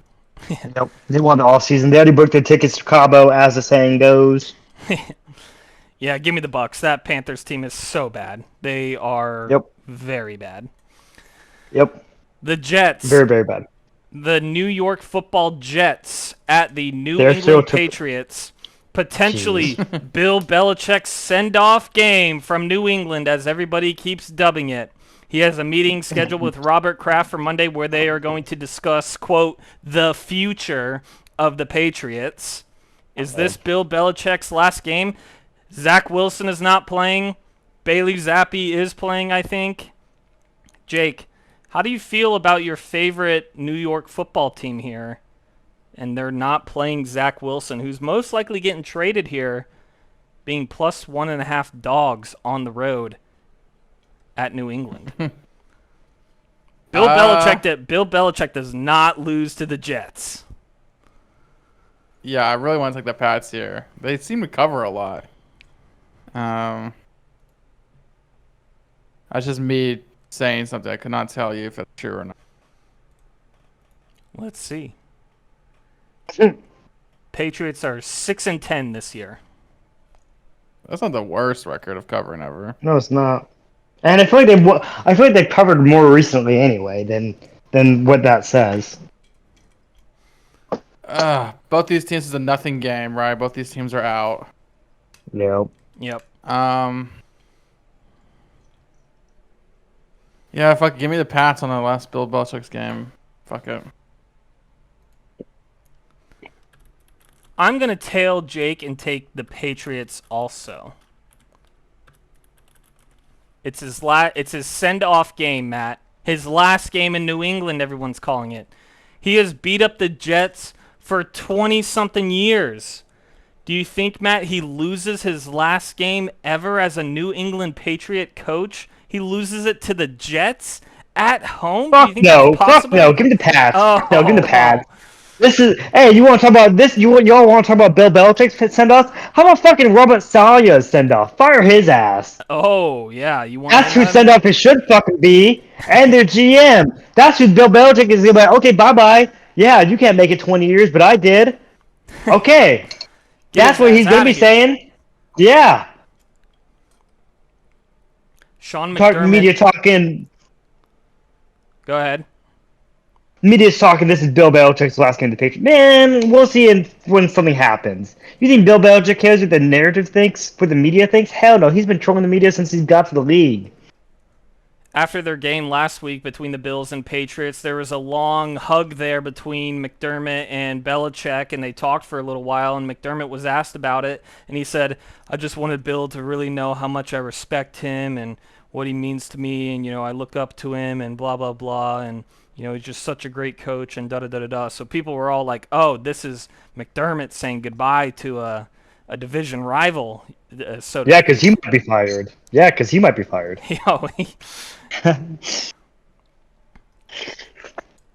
[SPEAKER 2] Nope. They won the offseason. They already booked their tickets to Cabo, as the saying goes.
[SPEAKER 1] Yeah, give me the Bucks. That Panthers team is so bad. They are very bad.
[SPEAKER 2] Yep.
[SPEAKER 1] The Jets.
[SPEAKER 2] Very, very bad.
[SPEAKER 1] The New York Football Jets at the New England Patriots. Potentially Bill Belichick's send-off game from New England, as everybody keeps dubbing it. He has a meeting scheduled with Robert Kraft for Monday where they are going to discuss, quote, the future of the Patriots. Is this Bill Belichick's last game? Zach Wilson is not playing. Bailey Zappi is playing, I think. Jake, how do you feel about your favorite New York football team here? And they're not playing Zach Wilson, who's most likely getting traded here, being plus 1.5 dogs on the road at New England. Bill Belichick does not lose to the Jets.
[SPEAKER 3] Yeah, I really want to take the Pats here. They seem to cover a lot. That's just me saying something. I could not tell you if it's true or not.
[SPEAKER 1] Let's see. Patriots are 6-10 this year.
[SPEAKER 3] That's not the worst record of covering ever.
[SPEAKER 2] No, it's not. And I feel like they've covered more recently anyway than what that says.
[SPEAKER 3] Both these teams is a nothing game, right? Both these teams are out.
[SPEAKER 2] Yep.
[SPEAKER 3] Yeah, fuck. Give me the Pats on the last Bill Belichick's game. Fuck it.
[SPEAKER 1] I'm going to tail Jake and take the Patriots also. It's his send-off game, Matt. His last game in New England, everyone's calling it. He has beat up the Jets for 20-something years. Do you think, Matt, he loses his last game ever as a New England Patriot coach? He loses it to the Jets at home?
[SPEAKER 2] Fuck no. Fuck no. Give me the Pats. Give me the Pats. You want to talk about this? Y'all want to talk about Bill Belichick's send-off? How about fucking Robert Sala's send-off? Fire his ass.
[SPEAKER 1] Oh, yeah.
[SPEAKER 2] That's who send-off it should fucking be. And their GM. That's who Bill Belichick is going to be like, okay, bye-bye. Yeah, you can't make it 20 years, but I did. Okay. That's what he's going to be saying. Yeah.
[SPEAKER 1] Sean McDermott.
[SPEAKER 2] Media talking.
[SPEAKER 1] Go ahead.
[SPEAKER 2] Media's talking, this is Bill Belichick's last game to Patriots. Man, we'll see when something happens. You think Bill Belichick cares what the narrative thinks, what the media thinks? Hell no, he's been trolling the media since he's got to the league.
[SPEAKER 1] After their game last week between the Bills and Patriots, there was a long hug there between McDermott and Belichick, and they talked for a little while, and McDermott was asked about it, and he said, I just wanted Bill to really know how much I respect him and what he means to me, and, I look up to him, and blah, blah, blah, and he's just such a great coach and da-da-da-da-da. So people were all like, oh, this is McDermott saying goodbye to a division rival.
[SPEAKER 2] Yeah, because he might be fired.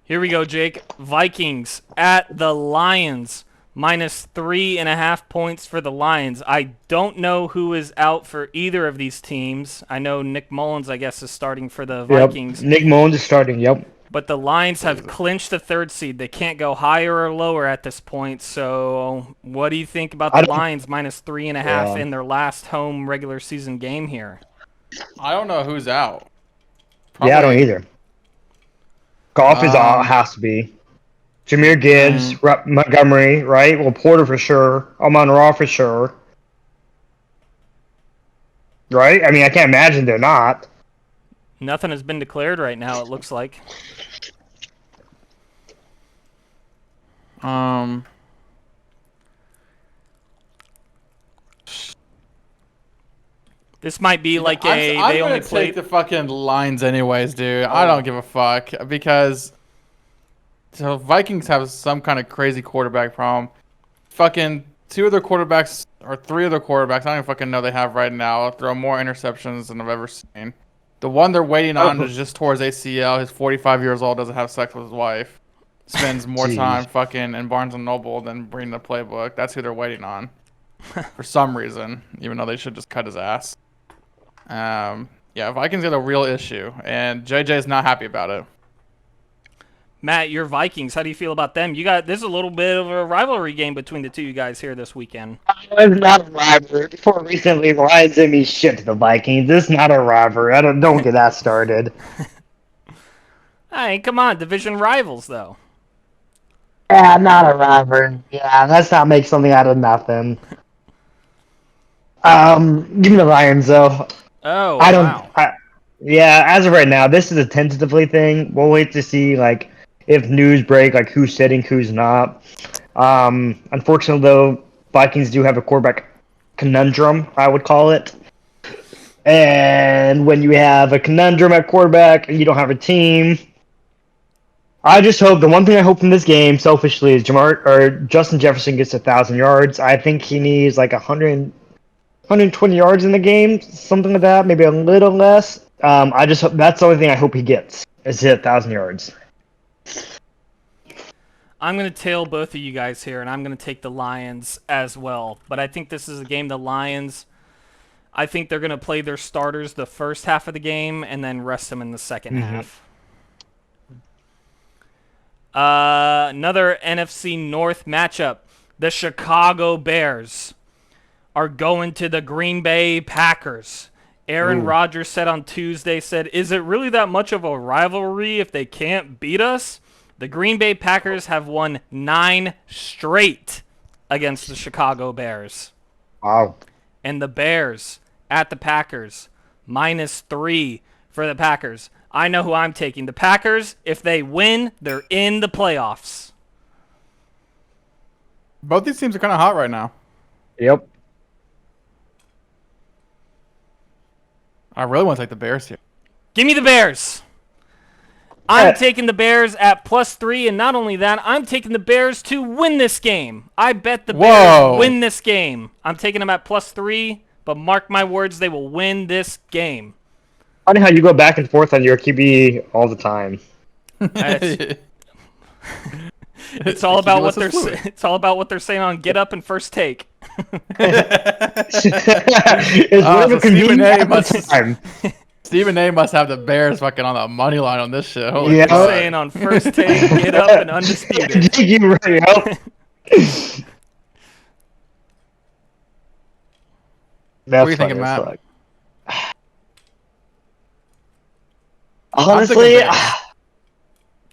[SPEAKER 1] Here we go, Jake. Vikings at the Lions. minus 3.5 points for the Lions. I don't know who is out for either of these teams. I know Nick Mullins, I guess, is starting for the Vikings.
[SPEAKER 2] Nick Mullins is starting, yep.
[SPEAKER 1] But the Lions have clinched the 3rd seed. They can't go higher or lower at this point. So what do you think about the Lions minus 3.5 in their last home regular season game here?
[SPEAKER 3] I don't know who's out.
[SPEAKER 2] Probably. Yeah, I don't either. Goff is out, has to be. Jahmyr Gibbs, Montgomery, right? Well, Porter for sure. Amon-Ra for sure. Right? I mean, I can't imagine they're not.
[SPEAKER 1] Nothing has been declared right now, it looks like. This might be like
[SPEAKER 3] I'm
[SPEAKER 1] they only
[SPEAKER 3] gonna
[SPEAKER 1] play
[SPEAKER 3] take the fucking Lions anyways, dude. I don't give a fuck because the Vikings have some kind of crazy quarterback problem. Fucking 2 of their quarterbacks or 3 of their quarterbacks, I don't even fucking know they have right now, throw more interceptions than I've ever seen. The one they're waiting on is just towards ACL. He's 45 years old, doesn't have sex with his wife. Spends more time fucking in Barnes & Noble than reading the playbook. That's who they're waiting on. For some reason, even though they should just cut his ass. Yeah, Vikings got a real issue, and JJ's not happy about it.
[SPEAKER 1] Matt, your Vikings, how do you feel about them? This is a little bit of a rivalry game between the two you guys here this weekend.
[SPEAKER 2] It's not a rivalry. Before recently, the Lions did me shit to the Vikings. This is not a rivalry. Don't get that started.
[SPEAKER 1] Hey, come on, division rivals though.
[SPEAKER 2] Yeah, not a rivalry. Yeah, let's not make something out of nothing. Give me the Lions though.
[SPEAKER 1] Oh,
[SPEAKER 2] wow. Yeah, as of right now, this is a tentatively thing. We'll wait to see if news break, who's sitting, who's not. Unfortunately, though, Vikings do have a quarterback conundrum, I would call it. And when you have a conundrum at quarterback and you don't have a team, I just hope, the one thing I hope from this game, selfishly, is Justin Jefferson gets 1,000 yards. I think he needs 120 yards in the game, something like that, maybe a little less. I just hope that's the only thing I hope he gets, is hit 1,000 yards.
[SPEAKER 1] I'm going to tail both of you guys here, and I'm going to take the Lions as well. But I think this is a game the Lions, I think they're going to play their starters the first half of the game and then rest them in the second half. Another NFC North matchup. The Chicago Bears are going to the Green Bay Packers. Aaron Rodgers said on Tuesday, is it really that much of a rivalry if they can't beat us? The Green Bay Packers have won 9 straight against the Chicago Bears.
[SPEAKER 2] Wow.
[SPEAKER 1] And the Bears at the Packers, -3 for the Packers. I know who I'm taking. The Packers, if they win, they're in the playoffs.
[SPEAKER 3] Both these teams are kind of hot right now.
[SPEAKER 2] Yep.
[SPEAKER 3] I really want to take the Bears here.
[SPEAKER 1] Give me the Bears. I'm taking the Bears at +3, and not only that, I'm taking the Bears to win this game. I bet the Bears win this game. I'm taking them at +3, but mark my words, they will win this game.
[SPEAKER 2] Funny how you go back and forth on your QB all the time.
[SPEAKER 1] It's all about what they're it's all about what they're saying on Get Up and First Take.
[SPEAKER 3] Stephen A must have the Bears fucking on the money line on this shit.
[SPEAKER 1] Holy saying on First Take, Get Up, and Undisputed.
[SPEAKER 2] You right,
[SPEAKER 3] What are you thinking, Matt?
[SPEAKER 2] Honestly,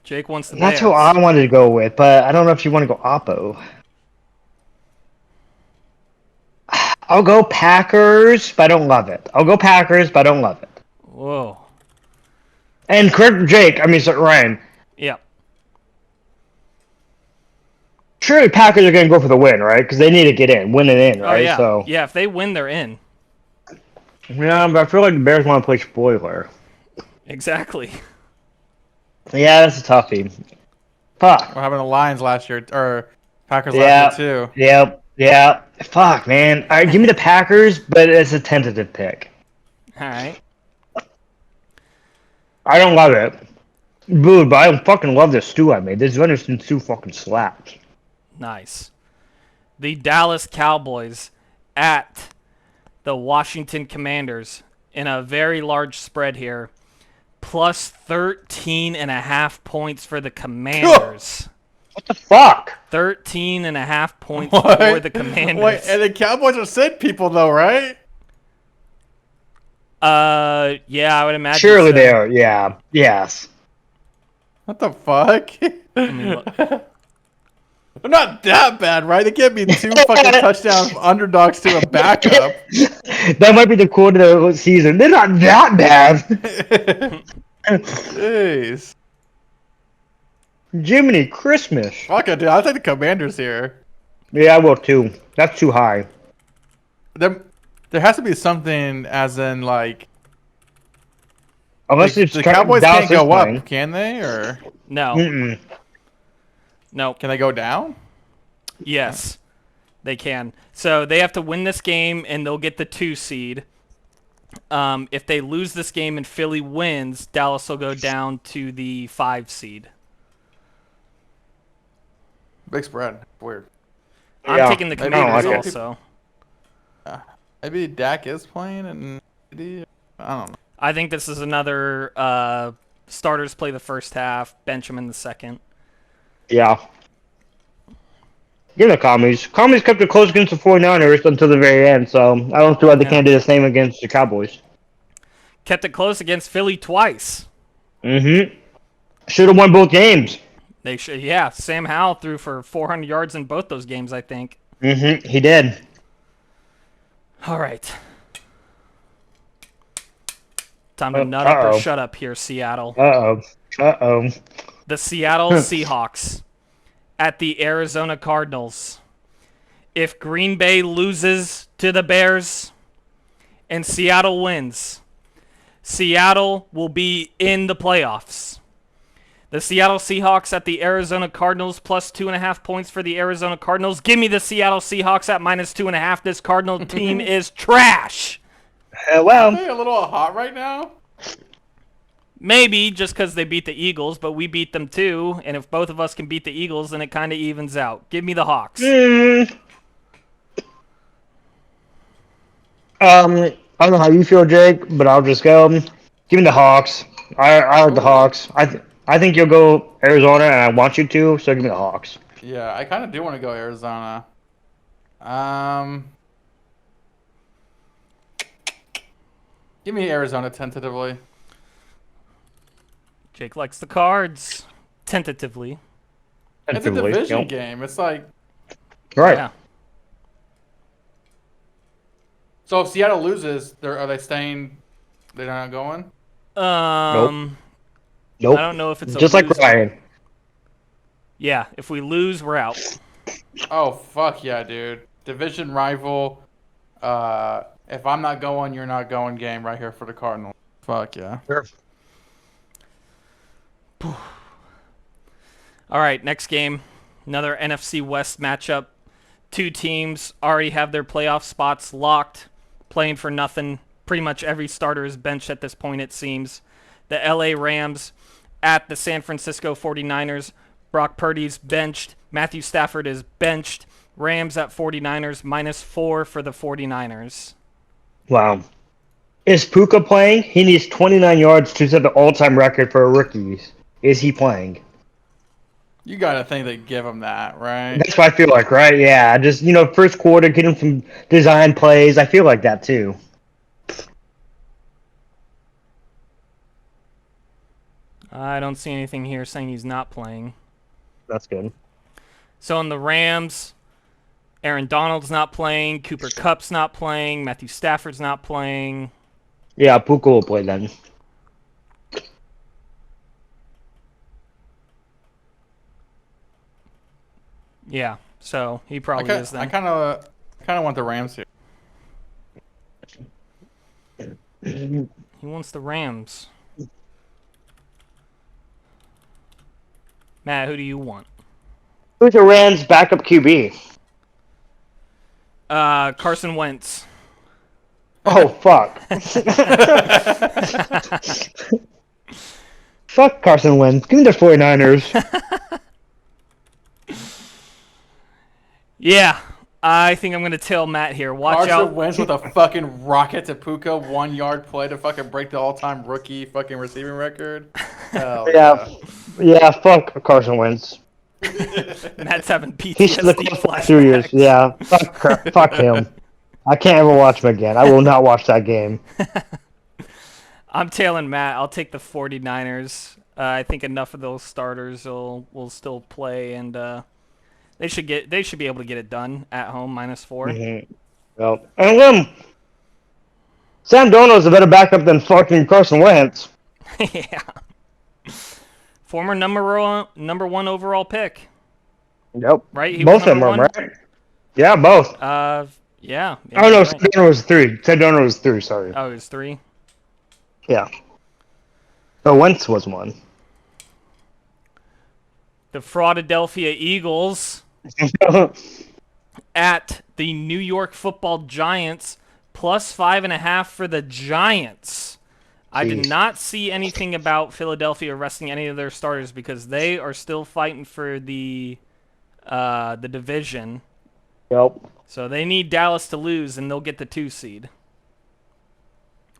[SPEAKER 1] Jake wants the
[SPEAKER 2] That's
[SPEAKER 1] Bears.
[SPEAKER 2] who I wanted to go with, but I don't know if you want to go Oppo. I'll go Packers, but I don't love it. I'll go Packers, but I don't love it.
[SPEAKER 1] Whoa.
[SPEAKER 2] And Ryan.
[SPEAKER 1] Yeah.
[SPEAKER 2] Surely Packers are going to go for the win, right? Because they need to get in, win it in, right?
[SPEAKER 1] Oh, yeah.
[SPEAKER 2] So
[SPEAKER 1] yeah, if they win, they're in.
[SPEAKER 2] Yeah, but I feel like the Bears want to play spoiler.
[SPEAKER 1] Exactly.
[SPEAKER 2] Yeah, that's a toughie. Fuck.
[SPEAKER 3] We're having the Lions last year, or Packers last year, too.
[SPEAKER 2] Yeah. Fuck, man. All right, give me the Packers, but it's a tentative pick.
[SPEAKER 1] All right.
[SPEAKER 2] I don't love it. Dude, but I fucking love this stew I made. This venison stew fucking slaps.
[SPEAKER 1] Nice. The Dallas Cowboys at the Washington Commanders in a very large spread here. Plus 13.5 points for the Commanders.
[SPEAKER 2] What the fuck?
[SPEAKER 1] 13.5 points
[SPEAKER 3] What?
[SPEAKER 1] for the Commanders.
[SPEAKER 3] Wait, and the Cowboys are sick people though, right?
[SPEAKER 1] Yeah, I would imagine.
[SPEAKER 2] Surely
[SPEAKER 1] so.
[SPEAKER 2] they are. Yeah. Yes.
[SPEAKER 3] What the fuck?
[SPEAKER 1] Let me look.
[SPEAKER 3] They're not that bad, right? They can't be 2 fucking touchdown underdogs to a backup.
[SPEAKER 2] That might be the quote of the season. They're not that bad.
[SPEAKER 3] Jeez.
[SPEAKER 2] Jiminy Christmas.
[SPEAKER 3] Fuck it, dude. I'll take the Commanders here.
[SPEAKER 2] Yeah, I will too. That's too high.
[SPEAKER 3] There has to be something as in like
[SPEAKER 2] Unless it's
[SPEAKER 3] the Cowboys
[SPEAKER 2] Dallas
[SPEAKER 3] can't go
[SPEAKER 2] is playing.
[SPEAKER 3] up, can they? Or
[SPEAKER 1] No.
[SPEAKER 2] Mm-mm.
[SPEAKER 1] No.
[SPEAKER 3] can they go down?
[SPEAKER 1] Yes, they can. So they have to win this game, and they'll get the 2 seed. If they lose this game and Philly wins, Dallas will go down to the 5 seed.
[SPEAKER 3] Big spread. Weird.
[SPEAKER 1] I'm
[SPEAKER 2] Yeah,
[SPEAKER 1] taking the
[SPEAKER 3] maybe-
[SPEAKER 1] Commanders
[SPEAKER 2] maybe-
[SPEAKER 1] also.
[SPEAKER 3] Maybe Dak is playing and I don't know.
[SPEAKER 1] I think this is another starters play the first half, bench them in the second.
[SPEAKER 2] Yeah. Give the Commies. Commies kept it close against the 49ers until the very end, so I don't see why they
[SPEAKER 1] Yeah.
[SPEAKER 2] can't do the same against the Cowboys.
[SPEAKER 1] Kept it close against Philly twice.
[SPEAKER 2] Mm-hmm. Should have won both games.
[SPEAKER 1] They should. Yeah, Sam Howell threw for 400 yards in both those games, I think.
[SPEAKER 2] Mm-hmm. He did.
[SPEAKER 1] All right. Time to nut up or shut up here, Seattle.
[SPEAKER 2] Uh-oh. Uh-oh.
[SPEAKER 1] The Seattle Seahawks at the Arizona Cardinals. If Green Bay loses to the Bears and Seattle wins, Seattle will be in the playoffs. The Seattle Seahawks at the Arizona Cardinals plus 2.5 points for the Arizona Cardinals. Give me the Seattle Seahawks at minus 2.5. This Cardinal team is trash.
[SPEAKER 2] Well,
[SPEAKER 3] Are they a little hot right now?
[SPEAKER 1] Maybe just because they beat the Eagles, but we beat them too. And if both of us can beat the Eagles, then it kind of evens out. Give me the Hawks.
[SPEAKER 2] I don't know how you feel, Jake, but I'll just go. Give me the Hawks. I like the Hawks. I think you'll go Arizona, and I want you to, so give me the Hawks.
[SPEAKER 3] Yeah, I kind of do want to go Arizona. Give me Arizona tentatively.
[SPEAKER 1] Jake likes the Cards. Tentatively.
[SPEAKER 3] It's a division game. It's like,
[SPEAKER 2] Right.
[SPEAKER 1] Yeah.
[SPEAKER 3] so if Seattle loses, are they staying? They're not going?
[SPEAKER 2] Nope.
[SPEAKER 1] I don't know if it's a
[SPEAKER 2] just like
[SPEAKER 1] loser.
[SPEAKER 2] Ryan.
[SPEAKER 1] Yeah, if we lose, we're out.
[SPEAKER 3] Oh, fuck yeah, dude. Division rival. If I'm not going, you're not going game right here for the Cardinals. Fuck yeah.
[SPEAKER 2] Sure.
[SPEAKER 1] All right, next game. Another NFC West matchup. 2 teams already have their playoff spots locked, playing for nothing. Pretty much every starter is benched at this point, it seems. The LA Rams at the San Francisco 49ers. Brock Purdy's benched. Matthew Stafford is benched. Rams at 49ers, -4 for the 49ers.
[SPEAKER 2] Wow. Is Puka playing? He needs 29 yards to set the all-time record for rookies. Is he playing?
[SPEAKER 3] You gotta think they give him that, right?
[SPEAKER 2] That's what I feel like, right? Yeah, just, first quarter, get him some design plays. I feel like that, too.
[SPEAKER 1] I don't see anything here saying he's not playing.
[SPEAKER 2] That's good.
[SPEAKER 1] So in the Rams, Aaron Donald's not playing, Cooper Kupp's not playing, Matthew Stafford's not playing.
[SPEAKER 2] Yeah, Puka will play then.
[SPEAKER 1] Yeah, so he probably is then.
[SPEAKER 3] I kind of want the Rams here.
[SPEAKER 1] He wants the Rams. Matt, who do you want?
[SPEAKER 2] Who's the Rams' backup QB?
[SPEAKER 1] Carson Wentz.
[SPEAKER 2] Oh, fuck. Fuck Carson Wentz. Give me the 49ers.
[SPEAKER 1] Yeah, I think I'm going to tail Matt here. Watch
[SPEAKER 3] Carson
[SPEAKER 1] out.
[SPEAKER 3] Wentz with a fucking rocket to Puka 1 yard play to fucking break the all-time rookie fucking receiving record. Hell
[SPEAKER 2] Yeah, fuck Carson Wentz.
[SPEAKER 1] Matt's having
[SPEAKER 2] He should have
[SPEAKER 1] PTSD
[SPEAKER 2] closed for 2 years.
[SPEAKER 1] flashbacks.
[SPEAKER 2] Yeah, fuck him. I can't ever watch him again. I will not watch that game.
[SPEAKER 1] I'm tailing Matt. I'll take the 49ers. I think enough of those starters will still play, and they should be able to get it done at home -4.
[SPEAKER 2] Mm-hmm. Well, and Sam Darnold's a better backup than fucking Carson Wentz.
[SPEAKER 1] Yeah. Former number one overall pick.
[SPEAKER 2] Yep.
[SPEAKER 1] Right? He
[SPEAKER 2] Both
[SPEAKER 1] was
[SPEAKER 2] of them
[SPEAKER 1] number
[SPEAKER 2] are,
[SPEAKER 1] one?
[SPEAKER 2] right? Yeah, both.
[SPEAKER 1] Yeah.
[SPEAKER 2] Oh, no,
[SPEAKER 1] you're
[SPEAKER 2] Sam
[SPEAKER 1] right.
[SPEAKER 2] Darnold was 3. Sam Darnold was 3, sorry.
[SPEAKER 1] Oh, it was 3.
[SPEAKER 2] Yeah. But Wentz was 1.
[SPEAKER 1] The Philadelphia Eagles at the New York Football Giants, +5.5 for the Giants. I did
[SPEAKER 2] Jeez.
[SPEAKER 1] not see anything about Philadelphia resting any of their starters because they are still fighting for the division.
[SPEAKER 2] Yep.
[SPEAKER 1] So they need Dallas to lose, and they'll get the 2 seed.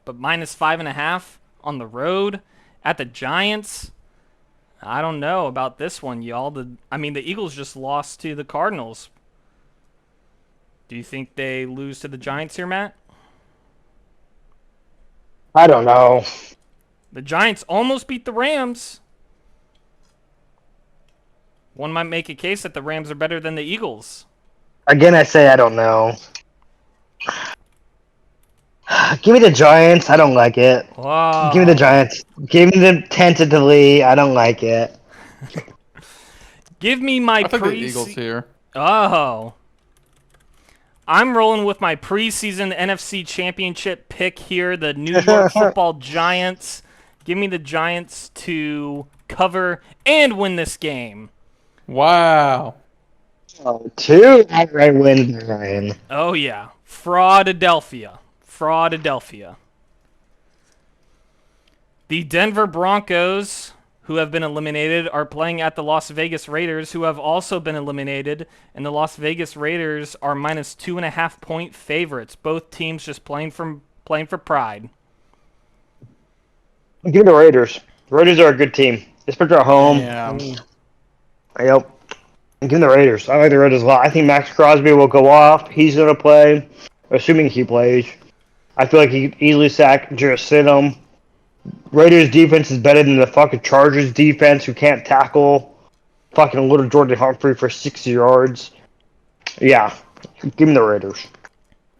[SPEAKER 1] But -5.5 on the road at the Giants. I don't know about this one, y'all. The Eagles just lost to the Cardinals. Do you think they lose to the Giants here, Matt?
[SPEAKER 2] I don't know.
[SPEAKER 1] The Giants almost beat the Rams. One might make a case that the Rams are better than the Eagles.
[SPEAKER 2] Again, I say I don't know. Give me the Giants. I don't like it.
[SPEAKER 1] Wow.
[SPEAKER 2] Give me the Giants. Give me them tentatively. I don't like it.
[SPEAKER 1] Give me my
[SPEAKER 3] I took the Eagles here.
[SPEAKER 1] Oh. I'm rolling with my preseason NFC Championship pick here, the New York Football Giants. Give me the Giants to cover and win this game.
[SPEAKER 3] Wow.
[SPEAKER 2] Oh, 2 outright wins, Ryan.
[SPEAKER 1] Oh, yeah. Fraudadelphia. The Denver Broncos, who have been eliminated, are playing at the Las Vegas Raiders, who have also been eliminated, and the Las Vegas Raiders are -2.5 point favorites. Both teams just playing for pride.
[SPEAKER 2] Give me the Raiders. The Raiders are a good team. Especially at home.
[SPEAKER 3] Yeah.
[SPEAKER 2] Yep. Give me the Raiders. I like the Raiders a lot. I think Max Crosby will go off. He's going to play, assuming he plays. I feel like he could easily sack Jarrett Stidham. Raiders defense is better than the fucking Chargers defense, who can't tackle fucking little Jordan Humphrey for 60 yards. Yeah. Give me the Raiders.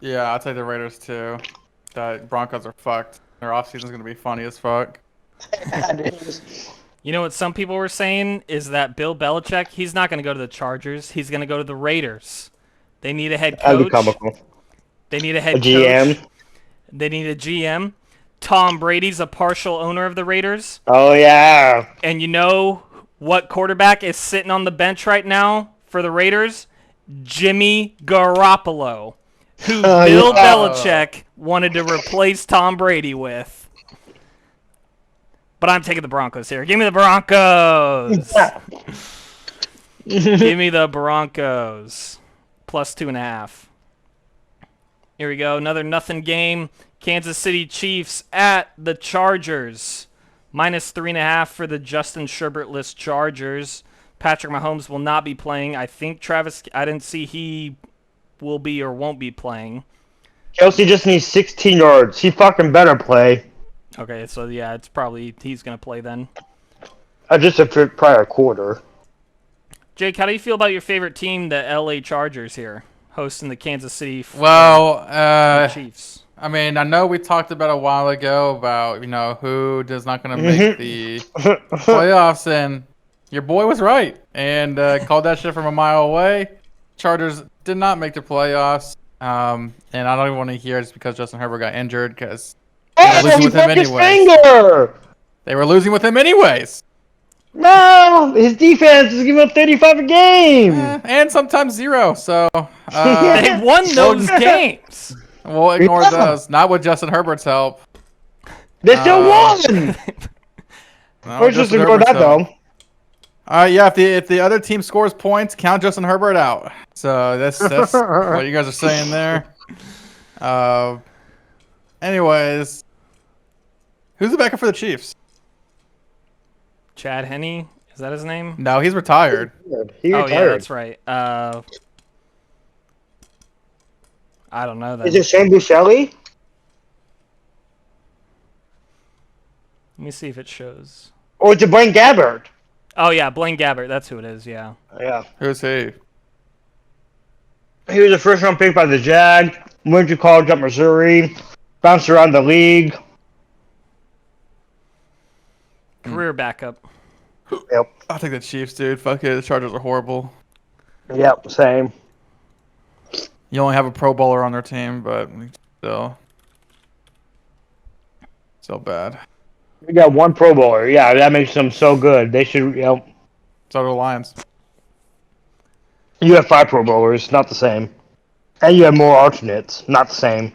[SPEAKER 3] Yeah, I'll take the Raiders too. The Broncos are fucked. Their offseason's going to be funny as fuck.
[SPEAKER 1] You know what some people were saying is that Bill Belichick, he's not going to go to the Chargers. He's going to go to the Raiders. They need a head
[SPEAKER 2] That'd be
[SPEAKER 1] coach.
[SPEAKER 2] comical.
[SPEAKER 1] They need a head
[SPEAKER 2] A GM.
[SPEAKER 1] coach. They need a GM. Tom Brady's a partial owner of the Raiders.
[SPEAKER 2] Oh, yeah.
[SPEAKER 1] And you know what quarterback is sitting on the bench right now for the Raiders? Jimmy Garoppolo, who Bill
[SPEAKER 2] yeah.
[SPEAKER 1] Belichick wanted to replace Tom Brady with. But I'm taking the Broncos here. Give me the Broncos. Give me the Broncos. +2.5. Here we go. Another nothing game. Kansas City Chiefs at the Chargers. -3.5 for the Justin Sherbert-less Chargers. Patrick Mahomes will not be playing. I think I didn't see he will be or won't be playing.
[SPEAKER 2] Kelsey just needs 16 yards. He fucking better play.
[SPEAKER 1] Okay, so yeah, it's probably he's going to play then.
[SPEAKER 2] Just probably a quarter.
[SPEAKER 1] Jake, how do you feel about your favorite team, the LA Chargers here, hosting the Kansas City Chiefs?
[SPEAKER 3] I mean, I know we talked about a while ago about, who is not going to make the playoffs, and your boy was right, and called that shit from a mile away. Chargers did not make the playoffs, and I don't even want to hear it just because Justin Herbert got injured, because they were losing with him anyways. They were losing with him anyways.
[SPEAKER 2] No, his defense is giving up 35 a game.
[SPEAKER 3] And sometimes 0, so...
[SPEAKER 1] They won those games.
[SPEAKER 3] We'll ignore those. Not with Justin Herbert's help.
[SPEAKER 2] They still won.
[SPEAKER 3] No,
[SPEAKER 2] Let's just
[SPEAKER 3] Justin
[SPEAKER 2] ignore
[SPEAKER 3] Herbert's
[SPEAKER 2] that, though.
[SPEAKER 3] Yeah. If the other team scores points, count Justin Herbert out. So that's what you guys are saying there. Anyways, who's the backup for the Chiefs?
[SPEAKER 1] Chad Henne, is that his name?
[SPEAKER 3] No, he's retired.
[SPEAKER 2] He
[SPEAKER 1] Oh
[SPEAKER 2] retired.
[SPEAKER 1] yeah, that's right. I don't know that.
[SPEAKER 2] Is it Shane Buscelli?
[SPEAKER 1] Let me see if it shows.
[SPEAKER 2] Or is it Blaine Gabbert?
[SPEAKER 1] Oh yeah, Blaine Gabbert. That's who it is. Yeah.
[SPEAKER 2] Yeah.
[SPEAKER 3] Who's he?
[SPEAKER 2] He was a first-round pick by the Jags. Went to college at Missouri. Bounced around the league.
[SPEAKER 1] Career backup.
[SPEAKER 2] Yep.
[SPEAKER 3] I'll take the Chiefs, dude. Fuck it. The Chargers are horrible.
[SPEAKER 2] Yep. Same.
[SPEAKER 3] You only have a Pro Bowler on their team, but still bad.
[SPEAKER 2] We got one Pro Bowler. Yeah, that makes them so good. They should. Yep.
[SPEAKER 3] So do the Lions.
[SPEAKER 2] You have 5 Pro Bowlers. Not the same. And you have more alternates. Not the same.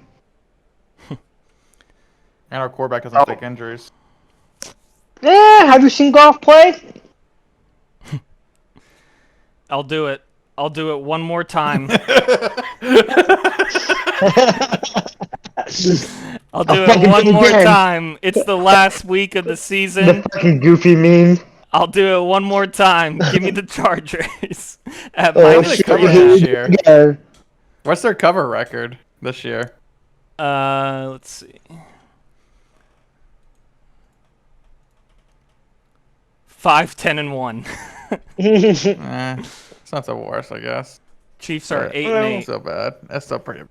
[SPEAKER 3] And our quarterback doesn't take injuries.
[SPEAKER 2] Yeah. Have you seen golf play?
[SPEAKER 1] I'll do it. I'll do it one more time. I'll do it one more time. It's the last week of the season.
[SPEAKER 2] The fucking goofy meme.
[SPEAKER 1] I'll do it one more time. Give me the Chargers at
[SPEAKER 3] Oh,
[SPEAKER 1] minus
[SPEAKER 3] shit.
[SPEAKER 1] 3.
[SPEAKER 3] This year.
[SPEAKER 2] Yeah.
[SPEAKER 3] What's their cover record this year?
[SPEAKER 1] Let's see. 5-10-1.
[SPEAKER 3] It's not the worst, I guess.
[SPEAKER 1] Chiefs are
[SPEAKER 3] But
[SPEAKER 1] 8-8.
[SPEAKER 3] not so bad. That's still pretty.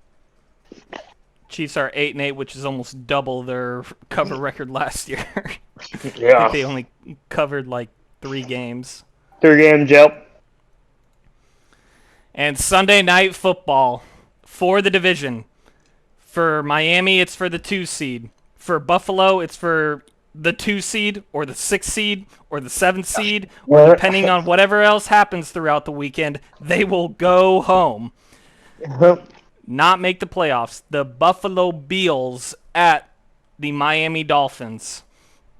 [SPEAKER 1] Chiefs are 8-8, which is almost double their cover record last year. I think
[SPEAKER 2] Yeah.
[SPEAKER 1] they only covered like 3 games.
[SPEAKER 2] 3 games, yep.
[SPEAKER 1] And Sunday Night Football for the division. For Miami, it's for the 2 seed. For Buffalo, it's for the 2 seed or the 6 seed or the 7 seed, or depending on whatever else happens throughout the weekend, they will go home. Not make the playoffs. The Buffalo Bills at the Miami Dolphins.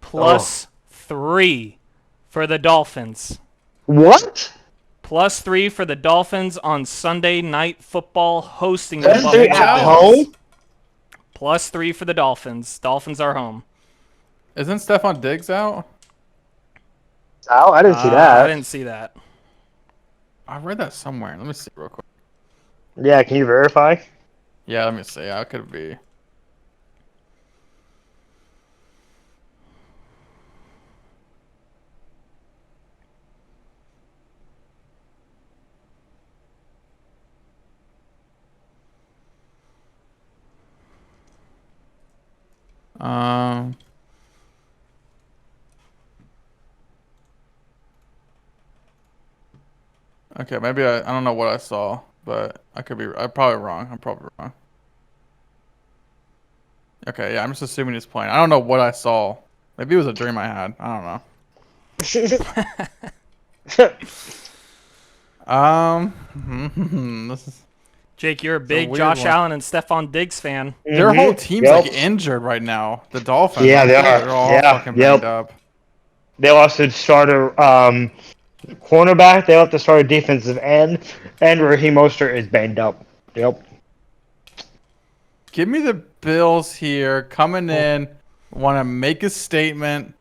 [SPEAKER 1] +3 for the Dolphins.
[SPEAKER 2] What?
[SPEAKER 1] +3 for the Dolphins on Sunday Night Football hosting the
[SPEAKER 2] That's
[SPEAKER 1] Buffalo
[SPEAKER 2] at
[SPEAKER 1] Bills.
[SPEAKER 2] home?
[SPEAKER 1] +3 for the Dolphins. Dolphins are home.
[SPEAKER 3] Isn't Stephon Diggs out?
[SPEAKER 2] Oh, I didn't see
[SPEAKER 1] I
[SPEAKER 2] that.
[SPEAKER 1] didn't see that.
[SPEAKER 3] I read that somewhere. Let me see real quick.
[SPEAKER 2] Yeah, can you verify?
[SPEAKER 3] Yeah, let me see. How could it be? Okay, maybe I don't know what I saw, but I'm probably wrong. I'm probably wrong. Okay, yeah, I'm just assuming he's playing. I don't know what I saw. Maybe it was a dream I had. I don't know. This is
[SPEAKER 1] Jake, you're a big
[SPEAKER 3] weird
[SPEAKER 1] Josh
[SPEAKER 3] one.
[SPEAKER 1] Allen and Stephon Diggs fan.
[SPEAKER 3] their whole team's
[SPEAKER 2] Yep.
[SPEAKER 3] like injured right now. The Dolphins.
[SPEAKER 2] Yeah, they are.
[SPEAKER 3] They're all
[SPEAKER 2] Yeah,
[SPEAKER 3] fucking
[SPEAKER 2] yep.
[SPEAKER 3] banged up.
[SPEAKER 2] They lost their starter cornerback. They left the starter defensive end. And Raheem Mostert is banged up. Yep.
[SPEAKER 3] Give me the Bills here, coming in, want to make a statement.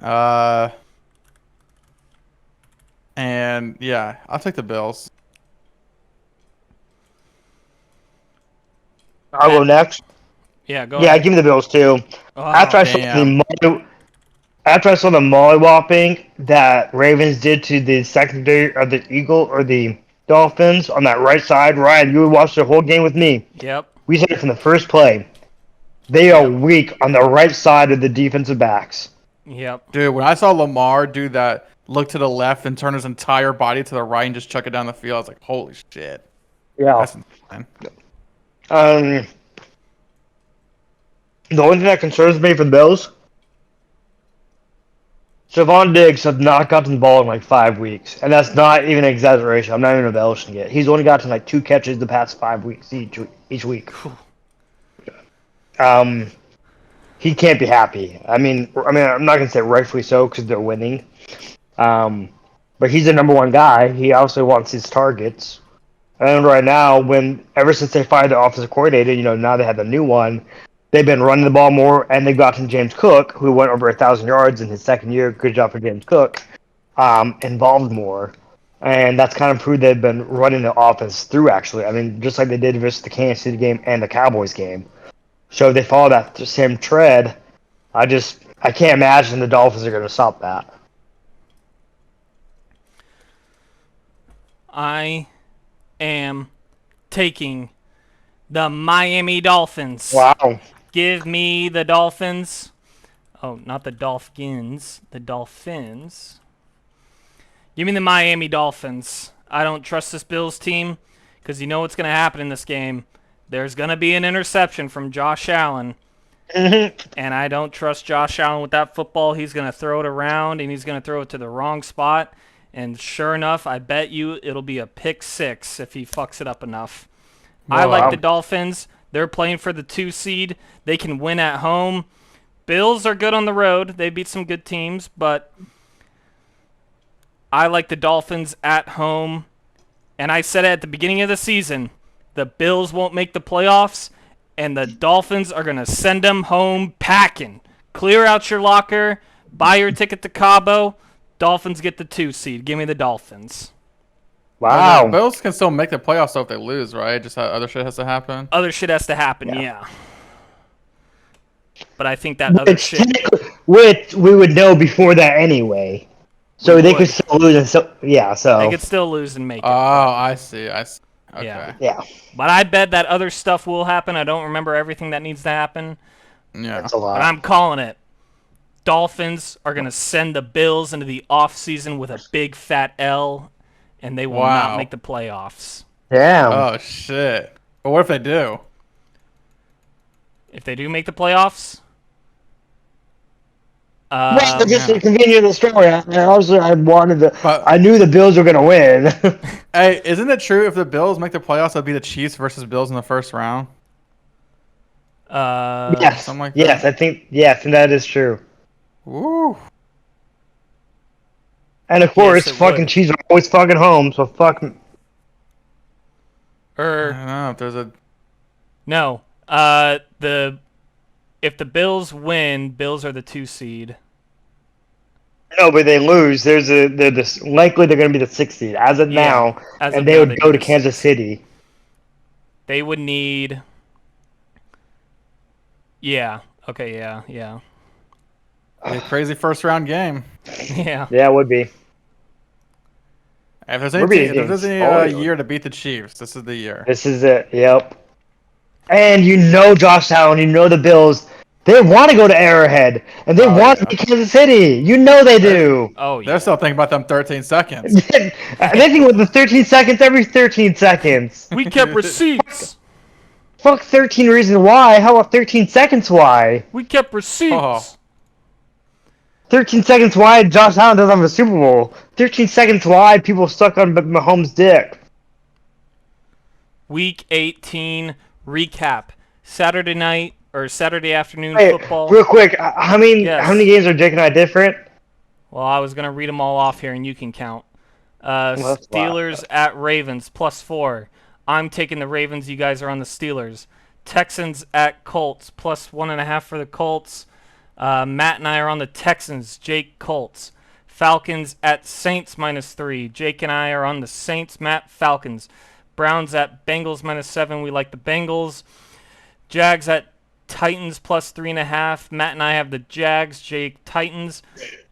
[SPEAKER 3] And yeah, I'll take the Bills.
[SPEAKER 2] I'll go next.
[SPEAKER 1] Yeah, go
[SPEAKER 2] Yeah,
[SPEAKER 1] ahead.
[SPEAKER 2] give me the Bills too.
[SPEAKER 1] Oh,
[SPEAKER 2] after I saw the mollywhopping that Ravens did to the secondary of the Eagle or the Dolphins on that right side, Ryan, you watched the whole game with me.
[SPEAKER 1] Yep.
[SPEAKER 2] We said it from the first play. They are weak on the right side of the defensive backs.
[SPEAKER 1] Yep.
[SPEAKER 3] Dude, when I saw Lamar do that, look to the left and turn his entire body to the right and just chuck it down the field, I was like, holy shit.
[SPEAKER 2] Yeah.
[SPEAKER 3] That's insane.
[SPEAKER 2] The only thing that concerns me for the Bills, Stephon Diggs have not gotten the ball in like 5 weeks. And that's not even an exaggeration. I'm not even embellishing it. He's only gotten like 2 catches the past 5 weeks each week. He can't be happy. I mean, I'm not gonna say rightfully so because they're winning. but he's the number one guy. He also wants his targets. And right now, ever since they fired the offensive coordinator, now they have the new one. They've been running the ball more, and they've gotten James Cook, who went over 1,000 yards in his second year. Good job for James Cook. Involved more, and that's kind of proved they've been running the offense through. Actually, I mean, just like they did versus the Kansas City game and the Cowboys game. So if they follow that same tread, I can't imagine the Dolphins are going to stop that.
[SPEAKER 1] I am taking the Miami Dolphins.
[SPEAKER 2] Wow.
[SPEAKER 1] Give me the Dolphins. Oh, not the Dolphins. The Dolphins. Give me the Miami Dolphins. I don't trust this Bills team because you know what's going to happen in this game. There's going to be an interception from Josh Allen. And I don't trust Josh Allen with that football. He's going to throw it around, and he's going to throw it to the wrong spot. And sure enough, I bet you it'll be a pick six if he fucks it up enough. I like the Dolphins. They're playing for the 2 seed. They can win at home. Bills are good on the road. They beat some good teams, but I like the Dolphins at home. And I said it at the beginning of the season, the Bills won't make the playoffs, and the Dolphins are going to send them home packing. Clear out your locker. Buy your ticket to Cabo. Dolphins get the 2 seed. Give me the Dolphins.
[SPEAKER 2] Wow.
[SPEAKER 3] The Bills can still make the playoffs though if they lose, right? Just how other shit has to happen.
[SPEAKER 1] Other shit has to happen, yeah. But I think that other shit...
[SPEAKER 2] Which we would know before that anyway. So they could still lose. And so.
[SPEAKER 1] They could still lose and make it.
[SPEAKER 3] Oh, I see. Okay.
[SPEAKER 2] Yeah.
[SPEAKER 1] But I bet that other stuff will happen. I don't remember everything that needs to happen.
[SPEAKER 3] Yeah.
[SPEAKER 2] That's a lot.
[SPEAKER 1] But I'm calling it. Dolphins are going to send the Bills into the offseason with a big fat L, and they will not make the playoffs.
[SPEAKER 2] Damn.
[SPEAKER 3] Oh, shit. But what if they do?
[SPEAKER 1] If they do make the playoffs...
[SPEAKER 2] Well, just to continue the story, I
[SPEAKER 3] But-
[SPEAKER 2] knew the Bills were going to win.
[SPEAKER 3] Hey, isn't it true if the Bills make the playoffs, it'll be the Chiefs versus Bills in the first round?
[SPEAKER 2] Yes.
[SPEAKER 3] Something like
[SPEAKER 2] yes,
[SPEAKER 3] that?
[SPEAKER 2] I think, yes, and that is true.
[SPEAKER 3] Woo.
[SPEAKER 2] And of course,
[SPEAKER 1] Yes, it
[SPEAKER 2] fucking
[SPEAKER 1] would.
[SPEAKER 2] Chiefs are always fucking home, so fuck.
[SPEAKER 3] I don't know if there's a...
[SPEAKER 1] No. If the Bills win, Bills are the 2 seed.
[SPEAKER 2] No, but they lose. Likely they're going to be the 6th seed as of now,
[SPEAKER 1] as
[SPEAKER 2] and
[SPEAKER 1] of
[SPEAKER 2] they
[SPEAKER 1] now,
[SPEAKER 2] would
[SPEAKER 1] they'd
[SPEAKER 2] go
[SPEAKER 1] be
[SPEAKER 2] to
[SPEAKER 1] the
[SPEAKER 2] Kansas City.
[SPEAKER 1] They would need... Yeah. Okay, yeah.
[SPEAKER 3] Be a crazy first round game.
[SPEAKER 1] Yeah.
[SPEAKER 2] Yeah, it would be.
[SPEAKER 3] If there's
[SPEAKER 2] We're being
[SPEAKER 3] any
[SPEAKER 2] spoiled.
[SPEAKER 3] year to beat the Chiefs, this is the year.
[SPEAKER 2] This is it. Yep. And Josh Allen, the Bills, they want to go to Arrowhead, and they want to be Kansas City. They do.
[SPEAKER 1] Oh, yeah.
[SPEAKER 3] They're still thinking about them 13 seconds.
[SPEAKER 2] They think with the 13 seconds every 13 seconds.
[SPEAKER 1] We kept receipts.
[SPEAKER 2] Fuck 13 reasons why. How about 13 seconds why?
[SPEAKER 1] We kept receipts.
[SPEAKER 3] Oh.
[SPEAKER 2] 13 seconds why Josh Allen doesn't have a Super Bowl. 13 seconds why people stuck on Mahomes' dick.
[SPEAKER 1] Week 18 recap. Saturday night or Saturday afternoon
[SPEAKER 2] Hey,
[SPEAKER 1] football.
[SPEAKER 2] real quick, how many games are Jake and I different?
[SPEAKER 1] Well, I was going to read them all off here, and you can count.
[SPEAKER 2] that's
[SPEAKER 1] Steelers at Ravens, +4. I'm taking the Ravens. You guys are on the Steelers. Texans at Colts, +1.5 for the Colts. Matt and I are on the Texans. Jake, Colts. Falcons at Saints, -3. Jake and I are on the Saints. Matt, Falcons. Browns at Bengals, -7. We like the Bengals. Jags at Titans, +3.5. Matt and I have the Jags. Jake, Titans.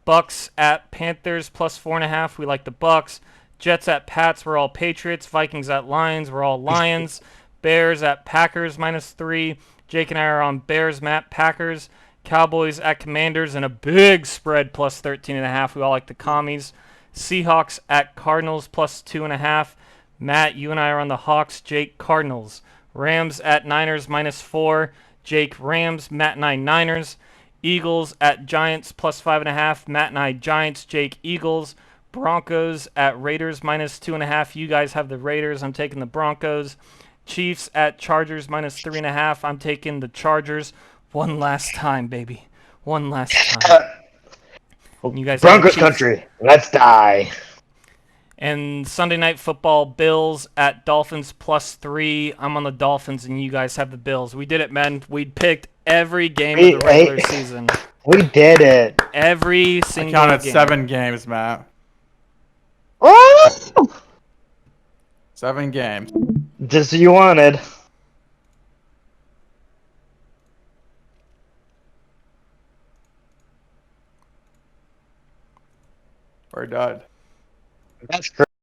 [SPEAKER 1] Bucks at Panthers, +4.5. We like the Bucks. Jets at Pats, we're all Patriots. Vikings at Lions, we're all Lions. Bears at Packers, -3. Jake and I are on Bears, Matt, Packers. Cowboys at Commanders, and a big spread, +13.5. We all like the Commies. Seahawks at Cardinals, +2.5. Matt, you and I are on the Hawks. Jake, Cardinals. Rams at Niners, -4. Jake, Rams. Matt and I, Niners. Eagles at Giants, +5.5. Matt and I, Giants. Jake, Eagles. Broncos at Raiders, -2.5. You guys have the Raiders. I'm taking the Broncos. Chiefs at Chargers, -3.5. I'm taking the Chargers. One last time, baby. One last time. You guys have the
[SPEAKER 2] Broncos
[SPEAKER 1] Chiefs.
[SPEAKER 2] country. Let's die.
[SPEAKER 1] And Sunday Night Football, Bills at Dolphins +3. I'm on the Dolphins, and you guys have the Bills. We did it, men. We picked every game of the regular season.
[SPEAKER 2] We did it.
[SPEAKER 1] Every
[SPEAKER 3] I
[SPEAKER 1] single
[SPEAKER 3] counted
[SPEAKER 1] game.
[SPEAKER 3] 7 games, Matt.
[SPEAKER 2] Oh!
[SPEAKER 3] 7 games.
[SPEAKER 2] Just as you wanted.
[SPEAKER 3] We're done.
[SPEAKER 2] That's crazy.